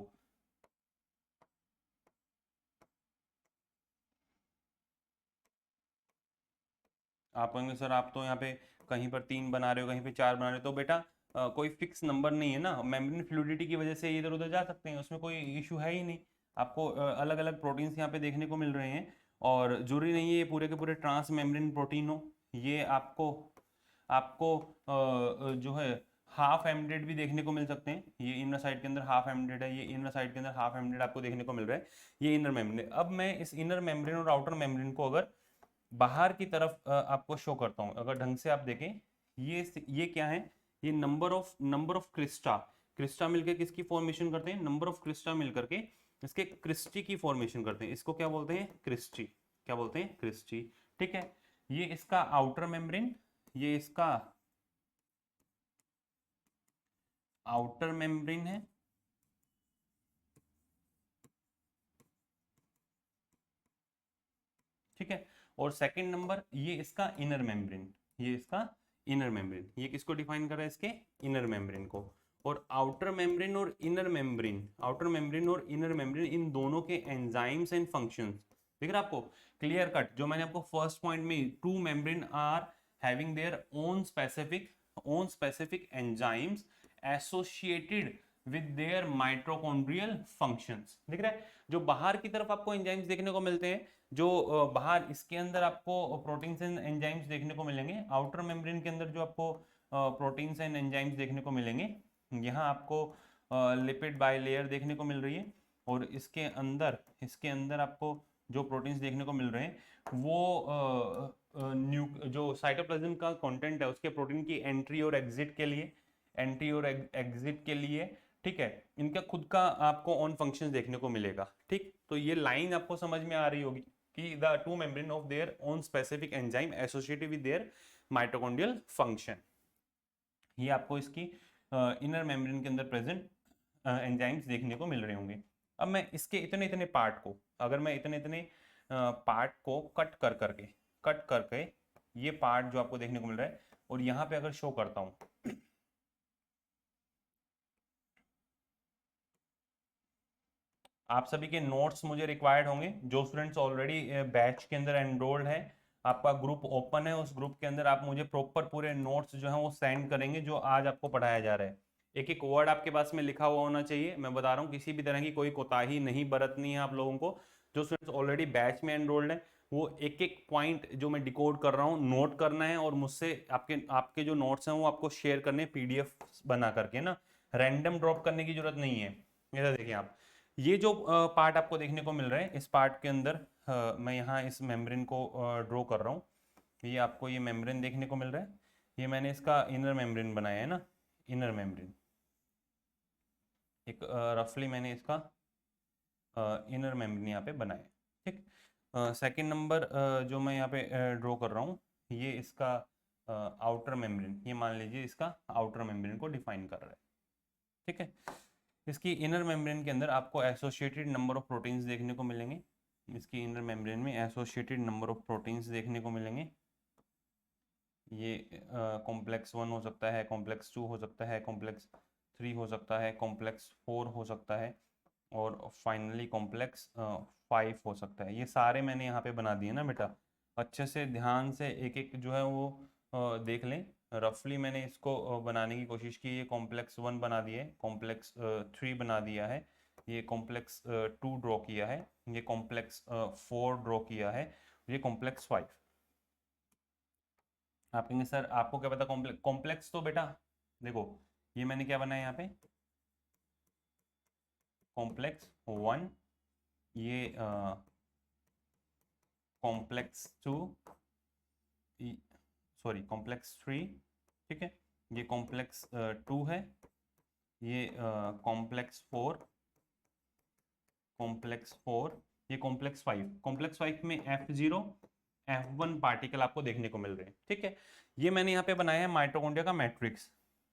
आप कहेंगे सर आप तो यहाँ पे कहीं पर 3 बना रहे हो, कहीं पे 4 बना रहे हो, तो बेटा कोई फिक्स नंबर नहीं है ना। मेम्ब्रेन फ्लूइडिटी की वजह से इधर उधर जा सकते हैं, उसमें कोई इशू है ही नहीं। आपको अलग अलग प्रोटीन्स यहाँ पे देखने को मिल रहे हैं, और जरूरी नहीं है ये पूरे के पूरे ट्रांस मेम्ब्रेन प्रोटीन हो। ये आपको आपको जो है हाफ एम्डेड भी देखने को मिल सकते हैं। ये इनर साइड के अंदर हाफ एम्डेड है, ये इनर साइड के अंदर हाफ एम्डेड आपको देखने को मिल रहा है। ये इनर मेम्ब्रेन। अब मैं इस इनर मेम्ब्रेन और आउटर मेम्ब्रेन को अगर बाहर की तरफ आपको शो करता हूं, अगर ढंग से आप देखें, ये क्या है, ये नंबर ऑफ क्रिस्टा। क्रिस्टा मिलकर किसकी फॉर्मेशन करते हैं, नंबर ऑफ क्रिस्टा मिलकर के इसके क्रिस्टी की फॉर्मेशन करते हैं। इसको क्या बोलते हैं, क्रिस्टी। क्या बोलते हैं, क्रिस्टी, ठीक है। ये इसका आउटर मेम्ब्रेन, ये इसका आउटर मेम्ब्रेन है, ठीक है। और सेकंड नंबर ये इसका इनर मेम्ब्रेन, ये इसका इनर मेम्ब्रेन। ये किसको डिफाइन कर रहा है, इसके इनर मेम्ब्रेन को। और आउटर मेम्ब्रेन और इनर मेम्ब्रेन, आउटर मेम्ब्रेन और इनर मेम्ब्रेन, इन दोनों के एंजाइम्स एंड फंक्शंस दिख रहा है आपको, क्लियर कट। जो मैंने आपको फर्स्ट पॉइंट में, two membrane are having their own specific enzymes associated with their mitochondrial functions, दिख रहा है। जो बाहर की तरफ आपको एंजाइम्स देखने को मिलते हैं, जो बाहर इसके अंदर आपको प्रोटीन्स एंड एंजाइम्स देखने को मिलेंगे, आउटर मेम्ब्रेन के अंदर जो आपको प्रोटीन्स एंड एंजाइम्स देखने को मिलेंगे, यहाँ आपको लिपिड बाइलेयर देखने को मिल रही है। और इसके अंदर आपको जो प्रोटीन्स देखने को मिल रहे हैं वो जो साइटोप्लाज्म का कंटेंट है उसके प्रोटीन की एंट्री और एग्जिट के लिए, ठीक है, इनका खुद का आपको ऑन फंक्शन देखने को मिलेगा, ठीक। तो ये लाइन आपको समझ में आ रही होगी कि the two membrane of their own specific enzyme associated with their mitochondrial function. ये आपको इसकी इनर मेम्ब्रेन के अंदर प्रेजेंट एंजाइम्स देखने को मिल रहे होंगे। अब मैं इसके इतने इतने पार्ट को, अगर मैं इतने इतने पार्ट को कट करके ये पार्ट जो आपको देखने को मिल रहा है, और यहाँ पे अगर शो करता हूँ, आप सभी के नोट्स मुझे रिक्वायर्ड होंगे। जो स्टूडेंट्स ऑलरेडी बैच के अंदर एनरोल्ड है, आपका ग्रुप ओपन है, उस ग्रुप के अंदर आप मुझे प्रॉपर पूरे नोट्स जो है वो सेंड करेंगे जो आज आपको पढ़ाया जा रहा है। एक एक वर्ड आपके पास में लिखा हुआ होना चाहिए। मैं बता रहा हूँ किसी भी तरह की कोई कोताही नहीं बरतनी है आप लोगों को। जो स्टूडेंट्स ऑलरेडी बैच में एनरोल्ड है वो एक एक पॉइंट जो मैं डिकोड कर रहा हूँ नोट करना है, और मुझसे आपके आपके जो नोट्स हैं वो आपको शेयर करने पीडीएफ बना करके ना। रैंडम ड्रॉप करने की जरूरत नहीं है। ये देखिए आप, ये जो पार्ट आपको देखने को मिल रहा है, इस पार्ट के अंदर मैं यहाँ इस मेम्ब्रेन को ड्रॉ कर रहा हूँ। ये आपको ये मेम्ब्रेन देखने को मिल रहा है। ये मैंने इसका इनर मेम्ब्रेन बनाया है ना, इनर मेम्ब्रेन। एक रफली मैंने इसका इनर मेम्ब्रेन यहाँ पे बनाया है, ठीक। सेकंड नंबर जो मैं यहाँ पे ड्रॉ कर रहा हूँ, ये इसका आउटर मेम्ब्रेन, ये मान लीजिए इसका आउटर मेम्ब्रेन को डिफाइन कर रहा है, ठीक है। इसकी इनर मेम्ब्रेन के अंदर आपको एसोसिएटेड नंबर ऑफ प्रोटीन्स देखने को मिलेंगे। इसकी इनर मेम्ब्रेन में एसोसिएटेड नंबर ऑफ प्रोटीन्स देखने को मिलेंगे। ये कॉम्प्लेक्स 1 हो सकता है, कॉम्प्लेक्स 2 हो सकता है, कॉम्प्लेक्स 3 हो सकता है, कॉम्प्लेक्स 4 हो सकता है, और फाइनली कॉम्प्लेक्स 5 हो सकता है। ये सारे मैंने यहाँ पे बना दिए ना बेटा। अच्छे से ध्यान से एक एक जो है वो देख लें। रफली मैंने इसको बनाने की कोशिश की। ये कॉम्प्लेक्स 1 बना दिया है, कॉम्प्लेक्स 3 बना दिया है, ये कॉम्प्लेक्स 2 ड्रॉ किया है, ये कॉम्प्लेक्स 4 ड्रॉ किया है, ये कॉम्प्लेक्स 5। आप कहेंगे सर आपको क्या पता कॉम्प्लेक्स, कॉम्प्लेक्स तो बेटा देखो, ये मैंने क्या बनाया यहाँ पे, कॉम्प्लेक्स 1, ये कॉम्प्लेक्स 2, सॉरी कॉम्प्लेक्स 3, ठीक है, ये कॉम्प्लेक्स 2 है, ये कॉम्प्लेक्स 4, कॉम्प्लेक्स 4, ये कॉम्प्लेक्स 5। कॉम्प्लेक्स 5 में F0 F1 पार्टिकल आपको देखने को मिल रहे हैं। ठीक है, ये मैंने यहाँ पे बनाया है माइटोकॉन्ड्रिया का मैट्रिक्स,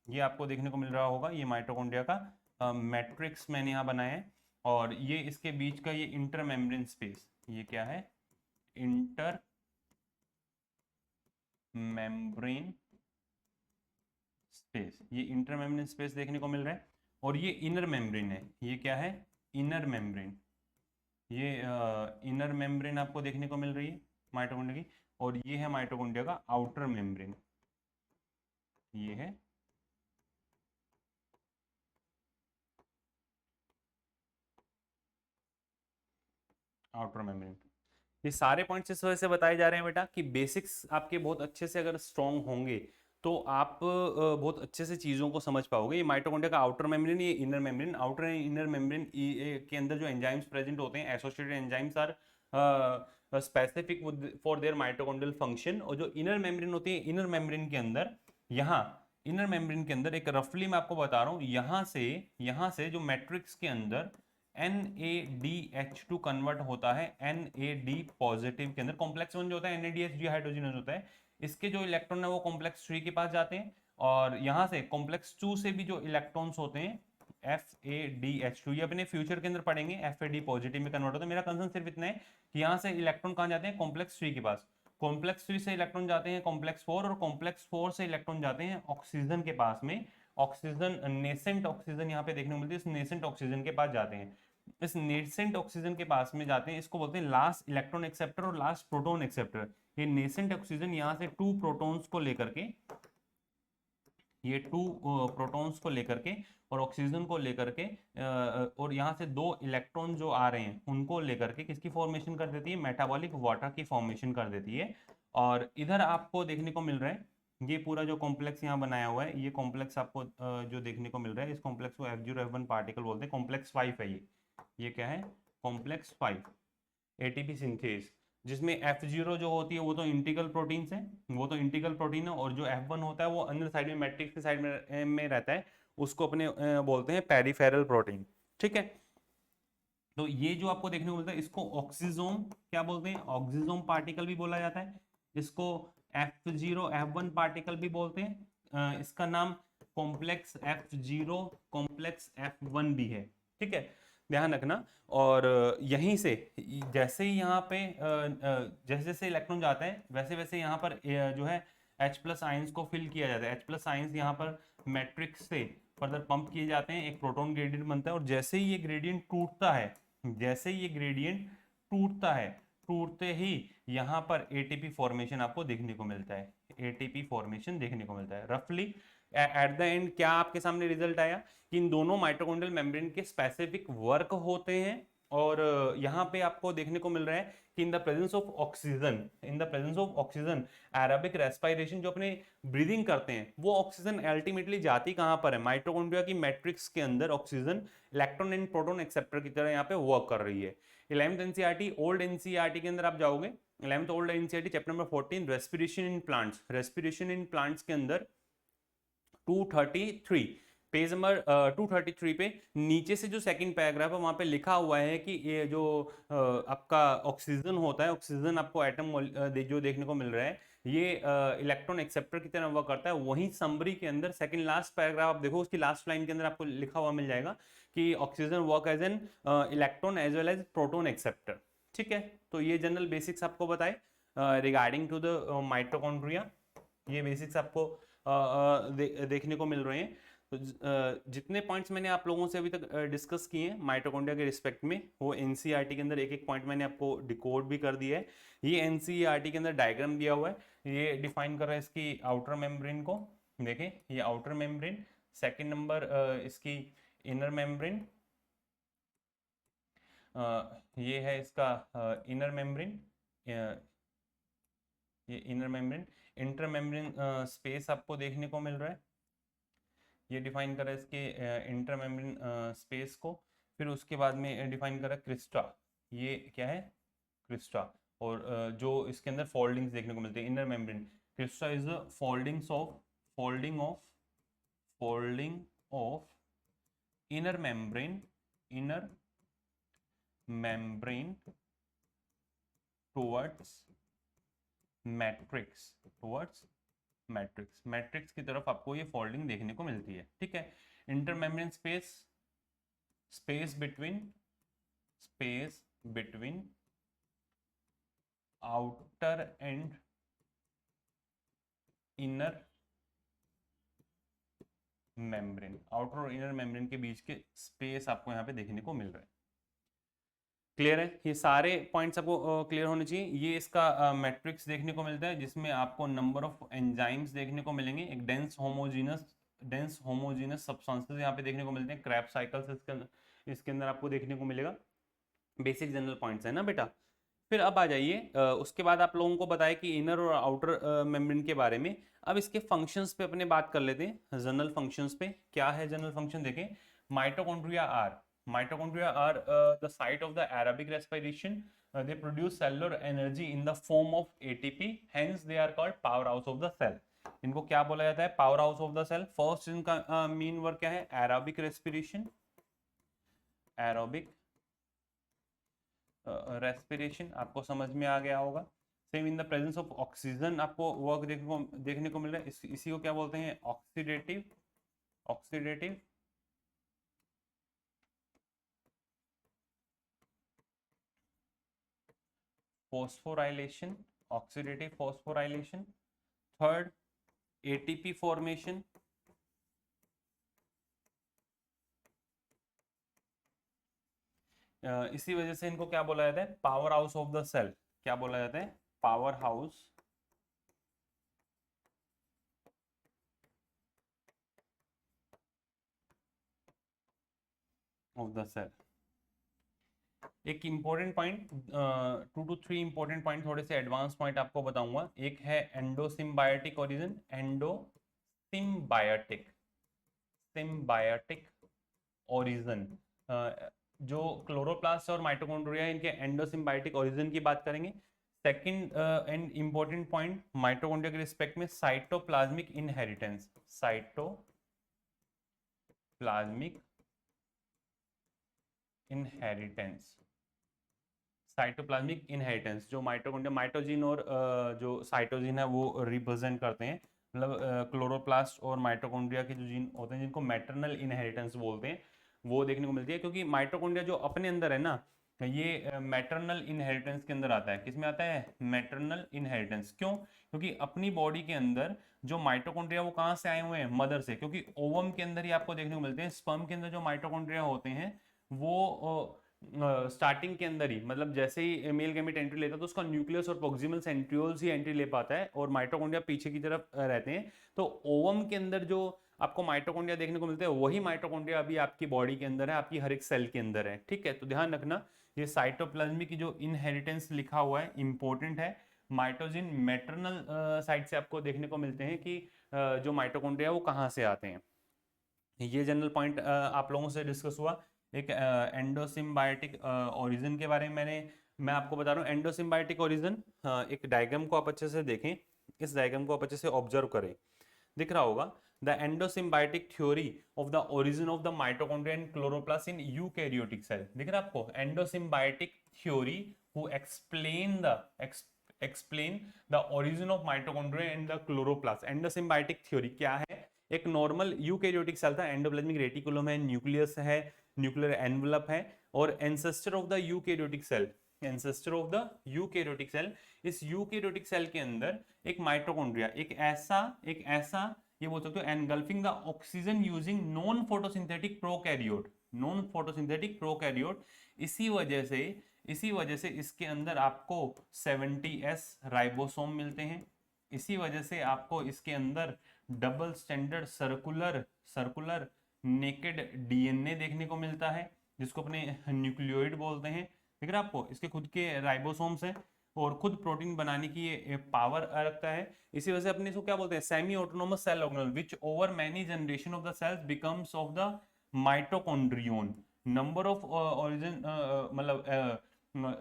ये आपको देखने को मिल रहा होगा, ये माइटोकॉन्ड्रिया का मैट्रिक्स मैंने यहाँ बनाया है। और ये इसके बीच का ये इंटर मेम्ब्रेन स्पेस, ये क्या है, इंटर मेम्ब्रेन स्पेस, ये इंटर मेम्ब्रेन स्पेस देखने को मिल रहा है। और ये इनर मेम्ब्रेन है, ये क्या है, इनर मेम्ब्रेन, ये इनर मेम्ब्रेन आपको देखने को मिल रही है माइटोकॉन्ड्रिया की। और ये है माइटोकॉन्ड्रिया का आउटर मेम्ब्रेन, ये है आउटर मेम्ब्रेन। ये सारे पॉइंट्स इस वजह से बताए जा रहे हैं बेटा कि बेसिक्स आपके बहुत अच्छे से अगर स्ट्रॉन्ग होंगे तो आप बहुत अच्छे से चीज़ों को समझ पाओगे। ये माइटोकॉन्ड्रिया का आउटर मेम्ब्रेन, ये inner membrane, outer and inner membrane के अंदर जो एंजाइम्स प्रेजेंट होते हैं, associated enzymes are specific for their mitochondrial function. और जो इनर मेम्ब्रेन होती है, इनर मेम्ब्रेन के अंदर, यहाँ इनर मेम्ब्रेन के अंदर एक रफली मैं आपको बता रहा हूँ, यहाँ से जो मैट्रिक्स के अंदर NADH2 कन्वर्ट होता है NAD पॉजिटिव के अंदर। कॉम्प्लेक्स 1 जो होता है NADH डिहाइड्रोजनेज होता है, इसके जो इलेक्ट्रॉन है वो कॉम्प्लेक्स 3 के पास जाते हैं। और यहाँ से कॉम्प्लेक्स 2 से भी जो इलेक्ट्रॉन्स होते हैं FADH2, ये अपने फ्यूचर के अंदर पढ़ेंगे, FAD पॉजिटिव में कन्वर्ट होता है। मेरा कंसर्न सिर्फ इतना है कि यहाँ से इलेक्ट्रॉन कहाँ जाते हैं, कॉम्प्लेक्स 3 के पास। कॉम्प्लेक्स 3 से इलेक्ट्रॉन जाते हैं कॉम्प्लेक्स 4, और कॉम्प्लेक्स 4 से इलेक्ट्रॉन जाते हैं ऑक्सीजन के पास में। ऑक्सीजन, नेसेंट ऑक्सीजन यहाँ पे देखने को मिलती है, इस नेसेंट ऑक्सीजन के पास जाते हैं। इस नेसेंट ऑक्सीजन के पास में जाते हैं, इसको बोलते हैं लास्ट इलेक्ट्रॉन एक्सेप्टर और लास्ट प्रोटॉन एक्सेप्टर। ये नेसेंट ऑक्सीजन यहाँ से 2 प्रोटॉन्स को लेकर के, ये 2 प्रोटॉन्स को लेकर के और ऑक्सीजन को लेकर के, और यहाँ से 2 इलेक्ट्रॉन जो आ रहे हैं उनको लेकर के किसकी फॉर्मेशन कर देती है, मेटाबॉलिक वाटर की फॉर्मेशन कर देती है। और इधर आपको देखने को मिल रहा है, ये पूरा जो कॉम्प्लेक्स यहाँ बनाया हुआ है, ये कॉम्प्लेक्स आपको जो देखने को मिल रहा है, इस कॉम्प्लेक्स को F0 F1 पार्टिकल बोलते हैं। कॉम्प्लेक्स 5 है ये क्या है, कॉम्प्लेक्स 5 एटीपी सिंथेज, जिसमें F0 जो होती है वो तो इंटीग्रल प्रोटीन है, वो तो इंटीग्रल प्रोटीन है। और जो F1 होता है वो अंदर साइड में मैट्रिक्स के साइड में रहता है, उसको अपने बोलते हैं पेरिफेरल प्रोटीन। ठीक है, तो ये जो आपको देखने को मिलता है इसको ऑक्सीजोम क्या बोलते हैं, ऑक्सीजोम पार्टिकल भी बोला जाता है, इसको F0 F1 पार्टिकल भी बोलते हैं। इसका नाम कॉम्प्लेक्स F0 कॉम्प्लेक्स F1 भी है। ठीक है, ध्यान रखना। और यहीं से जैसे ही यहाँ पे जैसे जैसे इलेक्ट्रॉन जाता है वैसे वैसे यहाँ पर जो है H+ आयंस को फिल किया जाता है। H+ आयंस यहाँ पर मैट्रिक्स से फर्दर पंप किए जाते हैं, एक प्रोटॉन ग्रेडियंट बनता है। और जैसे ही ये ग्रेडियंट टूटता है, जैसे ही ये ग्रेडियंट टूटता है, टूटते ही यहाँ पर एटीपी फॉर्मेशन आपको देखने को मिलता है, एटीपी फॉर्मेशन देखने को मिलता है। रफली एट द एंड क्या आपके सामने रिजल्ट आया कि इन दोनों माइटोकॉन्ड्रियल मेम्ब्रेन के स्पेसिफिक वर्क होते हैं। और यहाँ पे आपको देखने को मिल रहा है कि in the presence of oxygen, in the presence of oxygen, aerobic respiration, जो अपने ब्रीदिंग करते हैं वो ऑक्सीजन अल्टीमेटली जाती कहाँ पर है, माइटोकॉन्ड्रिया की मैट्रिक्स के अंदर oxygen electron and proton acceptor की तरह यहाँ पे वर्क कर रही है। 11th एनसीईआरटी ओल्ड एनसीईआरटी के अंदर आप जाओगे, 11th old NCERT chapter number 14 respiration in plants, respiration in plants के अंदर 233 पेज नंबर 233 पे नीचे से जो सेकंड पैराग्राफ है वहां पे लिखा हुआ है कि ये जो आपका ऑक्सीजन होता है, ऑक्सीजन आपको एटम जो देखने को मिल रहा है ये इलेक्ट्रॉन एक्सेप्टर की तरह वर्क करता है। वहीं समरी के अंदर सेकंड लास्ट पैराग्राफ आप देखो, उसकी लास्ट लाइन के अंदर आपको लिखा हुआ मिल जाएगा कि oxygen work as an electron as well as proton acceptor. ठीक है, तो ये जनरल बेसिक्स आपको बताए रिगार्डिंग टू द माइटोकॉन्ड्रिया, ये बेसिक्स आपको देखने को मिल रहे हैं। तो जितने पॉइंट्स मैंने आप लोगों से अभी तक डिस्कस किए हैं माइटोकॉन्ड्रिया के रिस्पेक्ट में, वो एनसीईआरटी के अंदर एक एक पॉइंट मैंने आपको डिकोड भी कर दिया है। ये एनसीईआरटी के अंदर डायग्राम दिया हुआ है, ये डिफाइन कर रहा है इसकी आउटर मेम्ब्रेन को, देखें ये आउटर मेम्ब्रेन, सेकेंड नंबर इसकी इनर मेम्ब्रेन, ये है इसका इनर मेम्ब्रेन, ये inner membrane, inter membrane space आपको देखने को मिल रहा है, ये डिफाइन करा इसके इंटर मेम्ब्रेन स्पेस को। फिर उसके बाद में डिफाइन करा क्रिस्टा, ये क्या है क्रिस्टा। और जो इसके अंदर फोल्डिंग्स देखने को मिलते हैं inner membrane, Crysta is the foldings of folding of inner membrane towards matrix की तरफ आपको ये फोल्डिंग देखने को मिलती है, ठीक है। Intermembrane space between outer and inner membrane, outer और इनर मेम्ब्रेन के बीच के स्पेस आपको यहाँ पे देखने को मिल रहा है। क्लियर है, ये सारे पॉइंट्स आपको क्लियर होने चाहिए। ये इसका मैट्रिक्स देखने को मिलता है जिसमें आपको नंबर ऑफ एंजाइम्स देखने को मिलेंगे, एक डेंस होमोजीनस सब्सटेंसेस यहाँ पे देखने को मिलते हैं, क्रैब साइकिल्स इसके अंदर आपको देखने को मिलेगा। बेसिक जनरल पॉइंट्स है ना बेटा। फिर अब आ जाइए, उसके बाद आप लोगों को बताया कि इनर और आउटर मेम्ब्रेन के बारे में। अब इसके फंक्शंस पे अपने बात कर लेते हैं, जनरल फंक्शंस पे। क्या है जनरल फंक्शन, देखें। Mitochondria are the site of the aerobic respiration. They produce cellular energy in the form of ATP, hence they are called powerhouse of the cell. इनको क्या बोला जाता है, power house of the cell. First इनका main work क्या है, aerobic respiration, आपको समझ में आ गया होगा। Same in the presence of oxygen आपको वर्क देखने को मिल रहा है, इसी को क्या बोलते हैं, oxidative phosphorylation, oxidative phosphorylation. Third, ATP formation. इसी वजह से इनको क्या बोला जाता है, power house of the cell. क्या बोला जाता है, power house of the cell. एक important point, 2 to 3 important point, थोड़े से एडवांस पॉइंट आपको बताऊंगा। एक है एंडोसिम्बायोटिक ओरिजिन, सिम्बायोटिक ओरिजिन। जो क्लोरोप्लास्ट और माइटोकॉन्ड्रिया, इनके एंडोसिम्बायोटिक ओरिजिन की बात करेंगे। Second and important point mitochondria के रिस्पेक्ट में, साइटोप्लाज्मिक इनहेरिटेंस, जो माइटोकॉन्ड्रिया, माइटोजिन और जो साइटोजिन है वो रिप्रेजेंट करते हैं। मतलब क्लोरोप्लास्ट और माइटोकॉन्ड्रिया के जो जीन होते हैं जिनको मैटरनल इनहेरिटेंस बोलते हैं, वो देखने को मिलती है। क्योंकि माइटोकॉन्ड्रिया जो अपने अंदर है ना, ये मैटरनल इनहेरिटेंस के अंदर आता है। किसमें आता है, मैटरनल इनहेरिटेंस। क्यों, क्योंकि अपनी बॉडी के अंदर जो माइटोकॉन्ड्रिया वो कहाँ से आए हुए हैं, मदर से। क्योंकि ओवम के अंदर ही आपको देखने को मिलते हैं। स्पर्म के अंदर जो माइटोकॉन्ड्रिया होते हैं वो स्टार्टिंग के अंदर ही, मतलब जैसे ही मेल गैमेट एंट्री लेता है तो उसका न्यूक्लियस और प्रोक्सिमल सेंट्रियोल्स ही एंट्री ले पाता है और माइटोकॉन्ड्रिया पीछे की तरफ रहते हैं। तो ओवम के अंदर जो आपको माइटोकॉन्ड्रिया देखने को मिलते हैं, वही माइटोकॉन्ड्रिया अभी आपकी बॉडी के अंदर है, आपकी हर एक सेल के अंदर है, ठीक है। तो ध्यान रखना, ये साइटोप्लाज्मिक की जो इनहेरिटेंस लिखा हुआ है इंपॉर्टेंट है। माइटोजिन मैटरनल साइड से आपको देखने को मिलते हैं कि जो माइटोकॉन्ड्रिया वो कहाँ से आते हैं। ये जनरल पॉइंट आप लोगों से डिस्कस हुआ। एक एंडोसिम्बायोटिक ओरिजिन के बारे में मैं आपको बता रहा हूँ। एंडोसिम्बायोटिक ओरिजिन, एक डायग्राम को आप अच्छे से देखें, इस डायग्राम को आप अच्छे से ऑब्जर्व करें, दिख रहा होगा। The endosymbiotic theory of the origin of the mitochondria and chloroplast in eukaryotic cell, दिख रहा है आपको। Endosymbiotic theory who explain the origin of mitochondria and the chloroplast. Endosymbiotic theory क्या है, एक नॉर्मल यूकैरियोटिक सेल था, एंडोप्लाज्मिक रेटिकुलम है, nucleus है, न्यूक्लियर एनवलप है, और ancestor of the eukaryotic cell, इस यूकैरियोटिक सेल के अंदर एक माइटोकॉन्ड्रिया, एक ऐसा ये बोल सकते हो, engulfing the oxygen using non photosynthetic prokaryote. इसी वजह से इसके अंदर आपको 70S राइबोसोम मिलते हैं। इसी वजह से आपको इसके अंदर double standard circular naked DNA देखने को मिलता है, जिसको अपने न्यूक्लियोइड बोलते हैं। ठीक है आपको, इसके खुद के राइबोसोम्स हैं और खुद प्रोटीन बनाने की ये पावर रखता है। इसी वजह से अपने इसको क्या बोलते हैं, semi autonomous cell organelle which over many generation of the cells becomes of the mitochondrion. Number of origin मतलब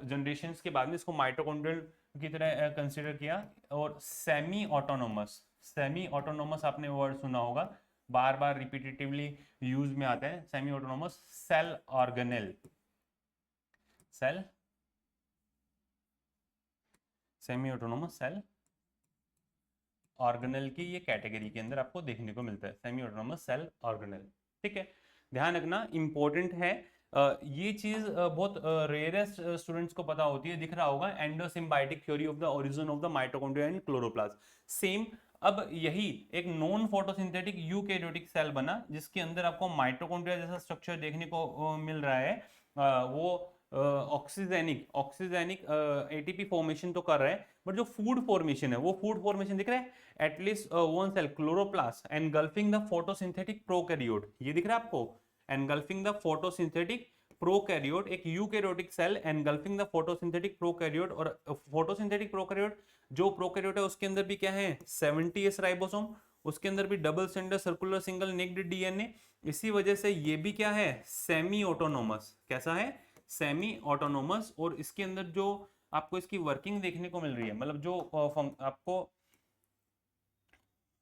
जनरेशंस के बाद में इसको माइटोकॉन्ड्रियल की तरह कंसीडर किया। और सेमी ऑटोनोमस सेमी ऑटोनोमस आपने वर्ड सुना होगा, बार बार रिपीटेटिवली यूज में आता है। Semi autonomous cell organelle, cell semi autonomous cell organelle की ये कैटेगरी के अंदर आपको देखने को मिलता है, सेमी ऑटोनोमस सेल ऑर्गेनेल। ठीक है, ध्यान रखना, इंपॉर्टेंट है। ये चीज बहुत रेयरेस्ट स्टूडेंट्स को पता होती है, दिख रहा होगा endosymbiotic theory of the origin of the mitochondria and chloroplast. Same अब यही एक नॉन फोटोसिंथेटिक यूकैरियोटिक सेल बना जिसके अंदर आपको माइटोकॉन्ड्रिया जैसा स्ट्रक्चर देखने को मिल रहा है। वो ऑक्सीजेनिक ऑक्सीजेनिक एटीपी फॉर्मेशन तो कर रहा है, बट जो फूड फॉर्मेशन है वो फूड फॉर्मेशन दिख रहा है, at least one cell chloroplast engulfing the photosynthetic prokaryote, ये दिख रहा है आपको, एनगल्फिंग द फोटोसिंथेटिक प्रोकैरियोट, एक eukaryotic cell engulfing the photosynthetic prokaryote. और फोटोसिंथेटिक प्रोकैरियोट जो प्रोकैरियोट है उसके अंदर भी क्या है 70s राइबोसोम, उसके अंदर भी double sender circular single nicked DNA. इसी वजह से ये भी क्या है सेमी ऑटोनोमस, कैसा है सेमी ऑटोनोमस। और इसके अंदर जो आपको इसकी वर्किंग देखने को मिल रही है, मतलब जो आपको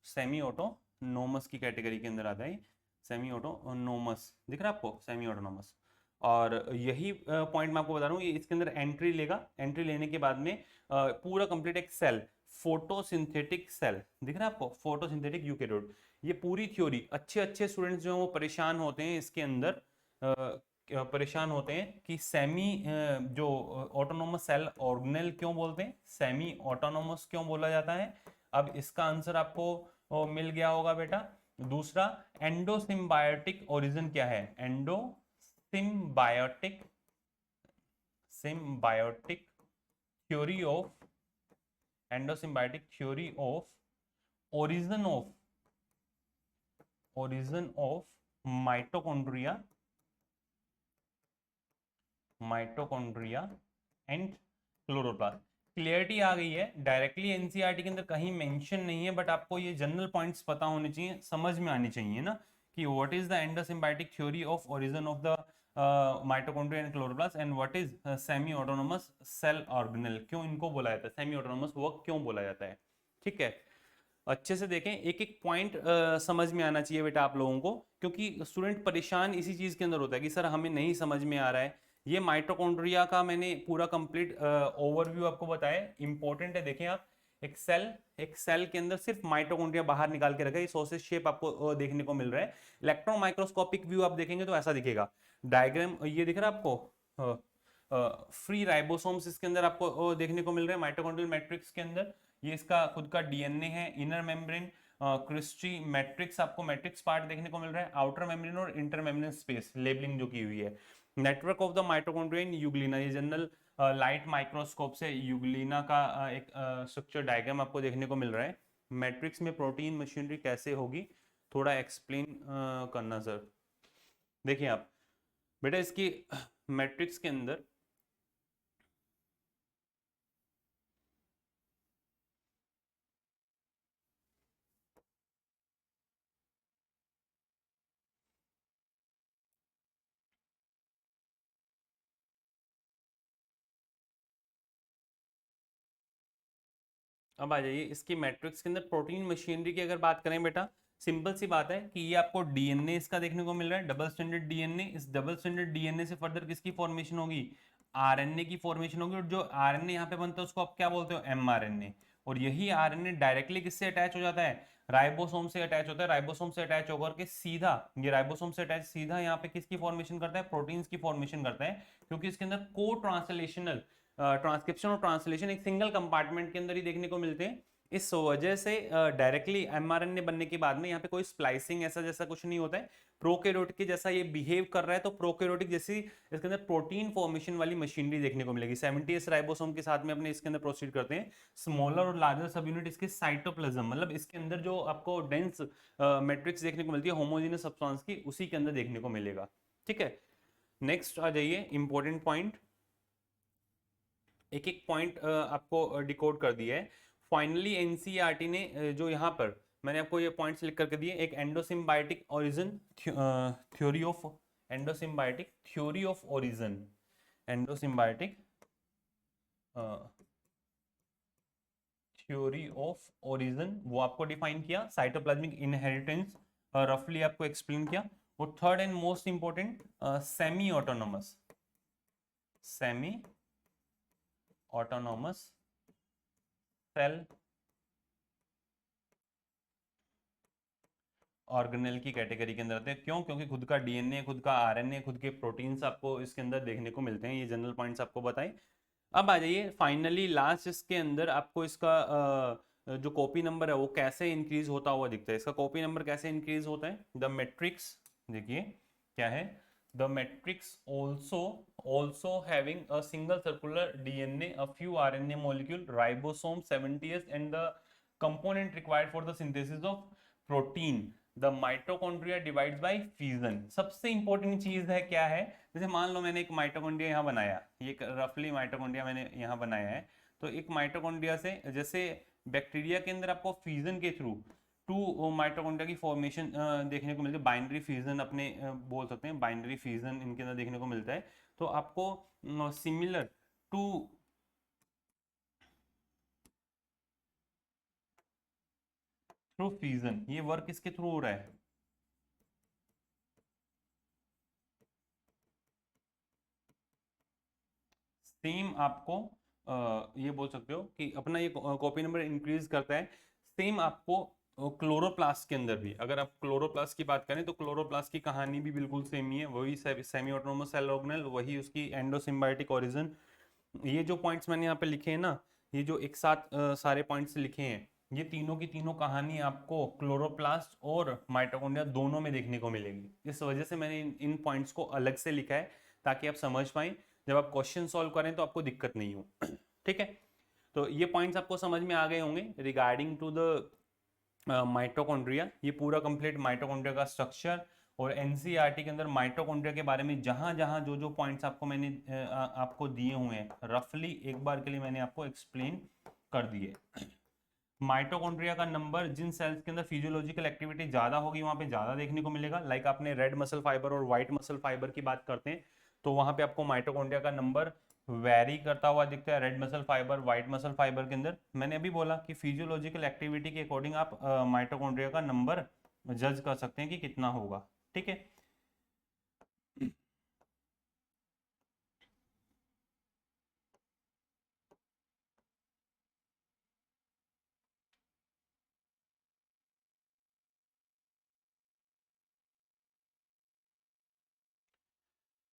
सेमी ऑटोनोमस की कैटेगरी के अंदर आता है, सेमी ऑटोनोमस दिख रहा है आपको, सेमी ऑटोनोमस। और यही पॉइंट मैं आपको बता रहा हूँ, ये इसके अंदर एंट्री लेगा, एंट्री लेने के बाद में पूरा कंप्लीट एक सेल फोटोसिंथेटिक सेल दिख रहा है आपको, फोटोसिंथेटिक यूकैरियोट। ये पूरी थ्योरी अच्छे अच्छे स्टूडेंट्स जो वो परेशान होते हैं इसके अंदर, परेशान होते हैं कि सेमी जो ऑटोनोमस सेल ऑर्गेनेल क्यों बोलते हैं, सेमी ऑटोनोमस क्यों बोला जाता है। अब इसका आंसर आपको मिल गया होगा बेटा। दूसरा, एंडोसिम्बायोटिक ओरिजिन क्या है, endosymbiotic symbiotic theory of, endosymbiotic theory of origin of mitochondria and chloroplast. Clarity आ गई है, डायरेक्टली एनसीईआरटी के अंदर कहीं मेंशन नहीं है, बट आपको ये जनरल पॉइंट्स पता होने चाहिए, समझ में आनी चाहिए ना, कि what is the endosymbiotic theory of origin of the mitochondria and chloroplast and what is semi autonomous cell organelle, क्यों इनको बोला जाता है, सेमी ऑटोनोमस वर्क क्यों बोला जाता है। ठीक है, अच्छे से देखें, एक एक पॉइंट समझ में आना चाहिए बेटा आप लोगों को, क्योंकि स्टूडेंट परेशान इसी चीज के अंदर होता है कि सर हमें नहीं समझ में आ रहा है। ये माइटोकॉन्ड्रिया का मैंने पूरा कंप्लीट ओवरव्यू आपको बताया, इंपॉर्टेंट है। देखें आप, एक सेल के अंदर सिर्फ माइटोकॉन्ड्रिया बाहर निकाल के रखा है, सॉसेज शेप आपको देखने को मिल रहा है। इलेक्ट्रॉन माइक्रोस्कोपिक व्यू आप देखेंगे तो ऐसा दिखेगा, डायग्राम ये दिख रहा है आपको, फ्री राइबोसोम्स इसके अंदर आपको देखने को मिल रहे हैं माइटोकॉन्ड्रियल मैट्रिक्स के अंदर। ये इसका खुद का डीएनए है, इनर मेम्ब्रेन क्रिस्टी मैट्रिक्स, आपको मैट्रिक्स पार्ट देखने को मिल रहा है, आउटर मेम्ब्रेन और इंटर मेम्ब्रेन स्पेस लेबलिंग जो की हुई है। Network of the mitochondria in Euglena, ये जनरल लाइट माइक्रोस्कोप से यूग्लिना का एक स्ट्रक्चर डायग्राम आपको देखने को मिल रहा है। मैट्रिक्स में प्रोटीन मशीनरी कैसे होगी, थोड़ा एक्सप्लेन करना सर। देखिए आप बेटा, इसकी मैट्रिक्स के अंदर अब आ जाइए इसकी मैट्रिक्स के अंदर प्रोटीन मशीनरी की अगर बात करें बेटा, सिंपल सी बात है कि ये आपको डीएनए इसका देखने को मिल रहा है, डबल स्टैंडर्ड डीएनए। इस डबल स्टैंडर्ड डीएनए से फर्दर किसकी फॉर्मेशन होगी, आरएनए की फॉर्मेशन होगी। और जो आरएनए यहाँ पे बनता है उसको आप क्या बोलते हो, एमआरएनए। और यही आरएनए डायरेक्टली किससे अटैच हो जाता है, राइबोसोम से अटैच होता है। राइबोसोम से अटैच होकर के सीधा, ये राइबोसोम से अटैच सीधा यहाँ पे किसकी फॉर्मेशन करता है, प्रोटीन्स की फॉर्मेशन करता है, क्योंकि इसके अंदर को ट्रांसलेशनल ट्रांसक्रिप्शन और ट्रांसलेशन एक सिंगल कंपार्टमेंट के अंदर ही देखने को मिलते हैं। इस वजह से डायरेक्टली एमआरएनए बनने के बाद में यहाँ पे कोई स्प्लाइसिंग ऐसा जैसा कुछ नहीं होता है। प्रोकैरियोटिक के जैसा ये बिहेव कर रहा है, तो प्रोकैरियोटिक जैसी इसके अंदर प्रोटीन फॉर्मेशन वाली मशीनरी देखने को मिलेगी। 70s राइबोसोम के साथ में अपने इसके अंदर प्रोसीड करते हैं। स्मॉलर और लार्जर सब यूनिट इसके साइटोप्लाज्म, मतलब इसके अंदर जो आपको डेंस मैट्रिक्स देखने को मिलती है होमोजेनस सब्सटेंस की, उसी के अंदर देखने को मिलेगा। ठीक है, नेक्स्ट आ जाइए इंपॉर्टेंट पॉइंट, एक एक पॉइंट आपको डिकोड कर दिया है। फाइनली एनसीईआरटी ने जो यहाँ पर मैंने आपको ये पॉइंट्स लिख करके दिए, एक endosymbiotic origin theory of, endosymbiotic theory of origin, endosymbiotic theory of origin वो आपको डिफाइन किया, साइटोप्लाज्मिक इनहेरिटेंस रफली आपको एक्सप्लेन किया, और third and most important semi autonomous, semi autonomous cell organelle की कैटेगरी के अंदर आते हैं। क्यों? क्योंकि खुद का डीएनए, खुद का आरएनए, खुद के प्रोटीन्स आपको इसके अंदर देखने को मिलते हैं। ये जनरल पॉइंट्स आपको बताए। अब आ जाइए फाइनली लास्ट, इसके अंदर आपको इसका जो कॉपी नंबर है वो कैसे इंक्रीज होता हुआ दिखता है। इसका कॉपी नंबर कैसे इंक्रीज होता है? द मैट्रिक्स, देखिए क्या है, the matrix also having a single circular DNA, a few RNA molecule, ribosome 70s and the component required for the synthesis of protein, the mitochondria divides bye fusion. सबसे important चीज है क्या है, जैसे मान लो मैंने एक माइटोकॉन्ड्रिया यहाँ बनाया, ये रफली माइटोकॉन्ड्रिया मैंने यहाँ बनाया है, तो एक माइटोकॉन्ड्रिया से जैसे बैक्टीरिया के अंदर आपको फ्यूजन के थ्रू टू माइटोकॉन्ड्रिया की फॉर्मेशन देखने को मिलती है, बाइनरी फ्यूजन अपने बोल सकते हैं, बाइनरी फ्यूजन इनके अंदर देखने को मिलता है। तो आपको सिमिलर टू थ्रू फ्यूजन, ये वर्क किसके थ्रू हो रहा है? सेम आपको ये बोल सकते हो कि अपना ये कॉपी नंबर इंक्रीज करता है। सेम आपको क्लोरोप्लास्ट के अंदर भी, अगर आप क्लोरोप्लास्ट की बात करें तो क्लोरोप्लास्ट की कहानी भी बिल्कुल सेम ही है, वही सेमी ऑटोनोमस सेल ऑर्गेनेल, वही उसकी एंडोसिम्बायोटिक ओरिजिन। ये जो पॉइंट्स मैंने यहाँ पे लिखे हैं ना, ये जो एक साथ सारे पॉइंट्स लिखे हैं, ये तीनों की तीनों कहानी आपको क्लोरोप्लास्ट और माइटोकॉन्ड्रिया दोनों में देखने को मिलेगी। इस वजह से मैंने इन पॉइंट्स को अलग से लिखा है, ताकि आप समझ पाएं, जब आप क्वेश्चन सॉल्व करें तो आपको दिक्कत नहीं हो। ठीक है, तो ये पॉइंट्स आपको समझ में आ गए होंगे रिगार्डिंग टू द माइटोकॉन्ड्रिया। ये पूरा कंप्लीट माइटोकॉन्ड्रिया का स्ट्रक्चर, और एनसीईआरटी के अंदर माइटोकॉन्ड्रिया के बारे में जहां जहां जो जो पॉइंट्स आपको मैंने आपको दिए हुए हैं, रफली एक बार के लिए मैंने आपको एक्सप्लेन कर दिए। माइटोकॉन्ड्रिया का नंबर जिन सेल्स के अंदर फिजियोलॉजिकल एक्टिविटी ज्यादा होगी वहां पे ज्यादा देखने को मिलेगा। लाइक आपने रेड मसल फाइबर और व्हाइट मसल फाइबर की बात करते हैं, तो वहां पे आपको माइटोकॉन्ड्रिया का नंबर वेरी करता हुआ दिखता है। Red muscle fibre, white muscle fibre के अंदर मैंने अभी बोला कि फिजियोलॉजिकल एक्टिविटी के अकॉर्डिंग आप माइटोकॉन्ड्रिया का नंबर जज कर सकते हैं कि कितना होगा। ठीक है,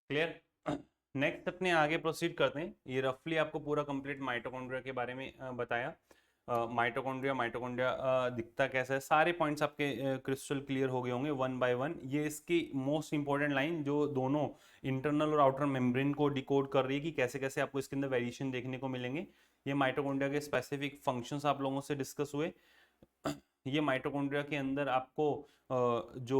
क्लियर। नेक्स्ट अपने आगे प्रोसीड करते हैं। ये रफली आपको पूरा कंप्लीट माइटोकॉन्ड्रिया के बारे में बताया। माइटोकॉन्ड्रिया, माइटोकॉन्ड्रिया दिखता कैसा है, सारे पॉइंट्स आपके क्रिस्टल क्लियर हो गए होंगे वन बाय वन। ये इसकी मोस्ट इंपॉर्टेंट लाइन जो दोनों इंटरनल और आउटर मेम्ब्रेन को डिकोड कर रही है कि कैसे कैसे आपको इसके अंदर वेरिएशन देखने को मिलेंगे। ये माइटोकॉन्ड्रिया के स्पेसिफिक फंक्शंस आप लोगों से डिस्कस हुए। ये माइटोकॉन्ड्रिया के अंदर आपको जो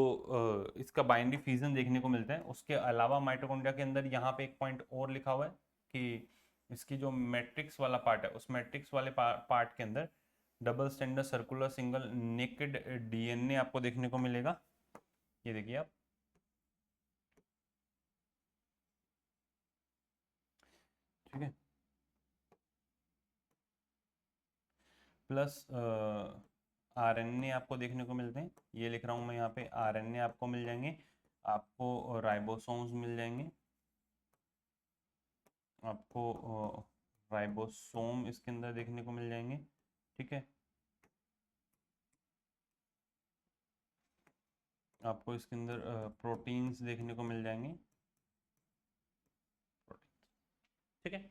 इसका बाइनरी फ्यूजन देखने को मिलता है। उसके अलावा माइटोकॉन्ड्रिया के अंदर यहाँ पे एक पॉइंट और लिखा हुआ है कि इसकी जो मैट्रिक्स वाला पार्ट है, उस मैट्रिक्स वाले पार्ट के अंदर double standard circular single naked DNA आपको देखने को मिलेगा। ये देखिए आप, ठीक है, प्लस आरएनए आपको देखने को मिलते हैं। ये लिख रहा हूँ मैं यहाँ पे, आरएनए आपको मिल जाएंगे, आपको राइबोसोम्स मिल जाएंगे, आपको राइबोसोम इसके अंदर देखने को मिल जाएंगे। ठीक है, आपको इसके अंदर प्रोटीन्स देखने को मिल जाएंगे, ठीक है।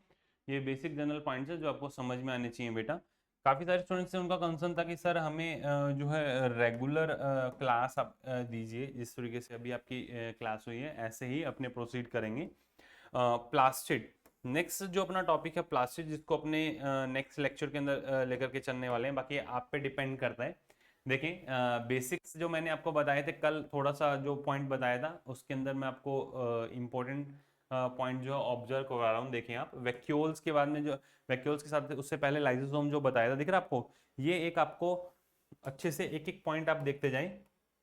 ये बेसिक जनरल पॉइंट्स है जो आपको समझ में आने चाहिए बेटा। काफ़ी सारे स्टूडेंट्स से उनका कंसर्न था कि सर हमें जो है रेगुलर क्लास आप दीजिए, जिस तरीके से अभी आपकी क्लास हुई है ऐसे ही अपने प्रोसीड करेंगे। प्लास्टिड, नेक्स्ट जो अपना टॉपिक है प्लास्टिड, जिसको अपने नेक्स्ट लेक्चर के अंदर लेकर के चलने वाले हैं। बाकी आप पे डिपेंड करता है। देखिए बेसिक्स जो मैंने आपको बताए थे कल, थोड़ा सा जो पॉइंट बताया था उसके अंदर मैं आपको इम्पोर्टेंट पॉइंट जो ऑब्जर्व करवा रहा हूँ। देखें आप, वैक्यूल्स के बाद में जो वैक्यूल्स के साथ उससे पहले लाइसोसोम जो बताया था, दिख रहा है आपको? ये एक आपको अच्छे से एक एक पॉइंट आप देखते जाएं,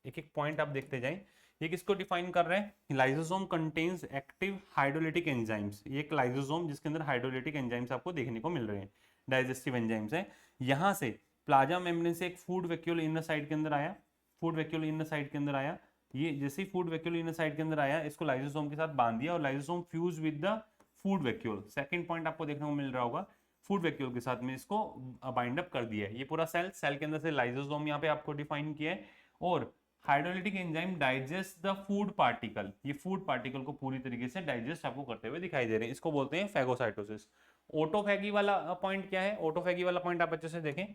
एक एक पॉइंट आप देखते जाएं। ये किसको डिफाइन कर रहे हैं? Lysosome contains active hydrolytic enzymes. ये एक लाइसोसोम जिसके अंदर हाइड्रोलिटिक एंजाइम्स आपको देखने को मिल रहे हैं, डाइजेस्टिव एंजाइम्स है। यहाँ से प्लाज्मा मेम्ब्रेन से एक फूड वैक्यूल इनर साइड के अंदर आया, फूड वैक्यूल इनर साइड के अंदर आया। ये जैसे ही फूड वैक्यूल इनर साइड के अंदर आया, इसको लाइसोसोम के साथ बांध दिया और lysosome fuse with the food vacuole. Second point आपको देखने को मिल रहा होगा, फूड वैक्यूल के साथ में इसको बाइंड अप कर दिया है। ये पूरा सेल, सेल के अंदर से लाइसोसोम यहाँ पे आपको डिफाइन किया है। और hydrolytic enzyme digest the food particle, ये फूड पार्टिकल को पूरी तरीके से डाइजेस्ट आपको करते हुए दिखाई दे रहे हैं। इसको बोलते हैं फैगोसाइटोसिस। ऑटोफैगी वाला पॉइंट क्या है? ऑटोफैगी वाला पॉइंट आप अच्छे से देखें,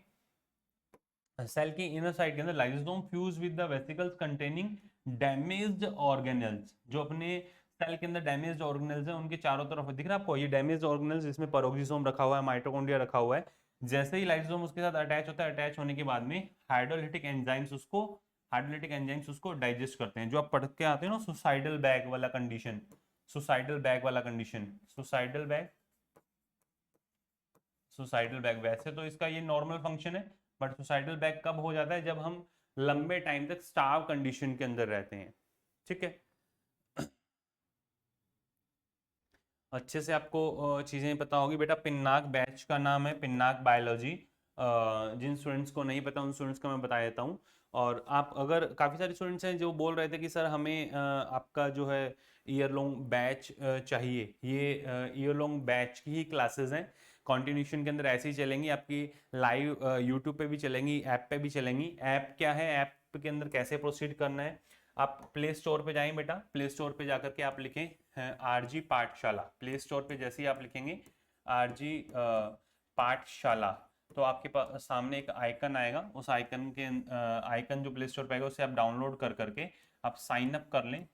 सेल की इनर साइड के अंदर lysosome fuse with the vesicles containing damaged organelles. जो अपने सेल के अंदर डैमेज्ड ऑर्गेनेल्स है उनके चारों तरफ दिख रहा है आपको, ये डैमेज्ड ऑर्गेनेल्स जिसमें पेरोक्सिसोम रखा हुआ है, माइटोकॉन्ड्रिया रखा हुआ है। जैसे ही लाइसोसोम उसके साथ अटैच होता है, अटैच होने के बाद में हाइड्रोलिटिक एंजाइम्स उसको डाइजेस्ट करते हैं। जो आप पढ़ के आते हो ना, सुसाइडल बैग वाला कंडीशन, सुसाइडल बैग वाला कंडीशन, सुसाइडल बैग वैसे तो इसका ये नॉर्मल फंक्शन है, बट सुसाइडल बैग कब हो जाता है? जब हम लंबे टाइम तक स्टार्व कंडीशन के अंदर रहते हैं। ठीक है, अच्छे से आपको चीजें पता होगी बेटा। पिन्नाक बैच का नाम है, पिन्नाक बायोलॉजी। जिन स्टूडेंट्स को नहीं पता उन स्टूडेंट्स को मैं बता देता हूँ। और आप अगर, काफ़ी सारे स्टूडेंट्स हैं जो बोल रहे थे कि सर हमें आपका जो है ईयर लॉन्ग बैच चाहिए, ये ईयर लॉन्ग बैच की ही क्लासेस हैं, कॉन्टिन्यूशन के अंदर ऐसी ही चलेंगी आपकी, लाइव यूट्यूब पे भी चलेंगी, ऐप पे भी चलेंगी। ऐप क्या है, ऐप के अंदर कैसे प्रोसीड करना है? आप प्ले स्टोर पे जाएं बेटा, प्ले स्टोर पे जाकर के आप लिखें आरजी पाठशाला। प्ले स्टोर पे जैसे ही आप लिखेंगे आरजी पाठशाला, तो आपके पास सामने एक आइकन आएगा। उस आइकन के आइकन जो प्ले स्टोर पे आएगा उसे आप डाउनलोड कर करके आप साइन अप कर लें।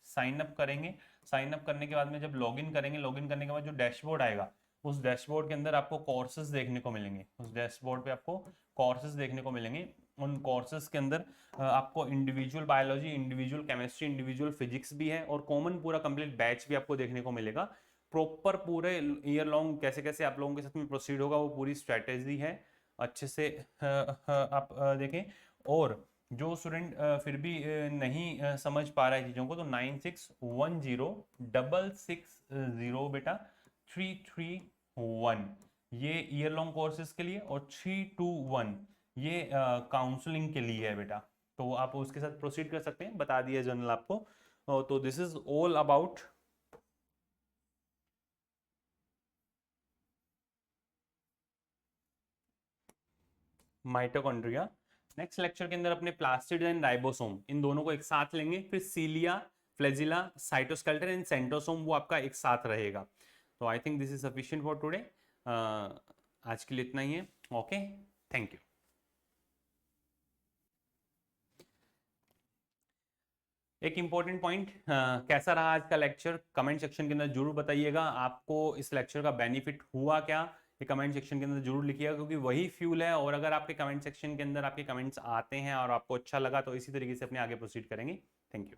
साइन अप करेंगे, साइन अप करने के बाद में जब लॉगिन करेंगे, लॉगिन करने के बाद जो डैशबोर्ड आएगा, उस डैशबोर्ड के अंदर आपको कोर्सेज देखने को मिलेंगे। उस डैशबोर्ड पे आपको कोर्सेज देखने को मिलेंगे। उन कोर्सेज के अंदर आपको individual biology, individual chemistry, individual physics भी है और कॉमन पूरा कंप्लीट बैच भी आपको देखने को मिलेगा। प्रॉपर पूरे ईयर लॉन्ग कैसे कैसे आप लोगों के साथ में प्रोसीड होगा वो पूरी स्ट्रैटेजी है, अच्छे से आप देखें। और जो स्टूडेंट फिर भी नहीं समझ पा रहा है चीज़ों को, तो 96106660 बेटा 331 ये ईयर लॉन्ग कोर्सेज के लिए, और 321 ये काउंसलिंग के लिए है बेटा। तो आप उसके साथ प्रोसीड कर सकते हैं, बता दिया जनरल आपको। तो this is all about mitochondria. Next lecture के अंदर अपने प्लास्टिड एंड राइबोसोम, इन दोनों को एक साथ लेंगे। फिर सीलिया, फ्लैजिला, साइटोस्केलेटन एंड सेंट्रोसोम वो आपका एक साथ रहेगा। तो I think this is sufficient for today. आज के लिए इतना ही है। Okay, thank you. एक इंपॉर्टेंट पॉइंट, कैसा रहा आज का लेक्चर? कमेंट सेक्शन के अंदर जरूर बताइएगा आपको इस लेक्चर का बेनिफिट हुआ क्या, ये कमेंट सेक्शन के अंदर जरूर लिखिएगा, क्योंकि वही फ्यूल है। और अगर आपके कमेंट सेक्शन के अंदर आपके कमेंट्स आते हैं और आपको अच्छा लगा तो इसी तरीके से अपने आगे प्रोसीड करेंगे। Thank you.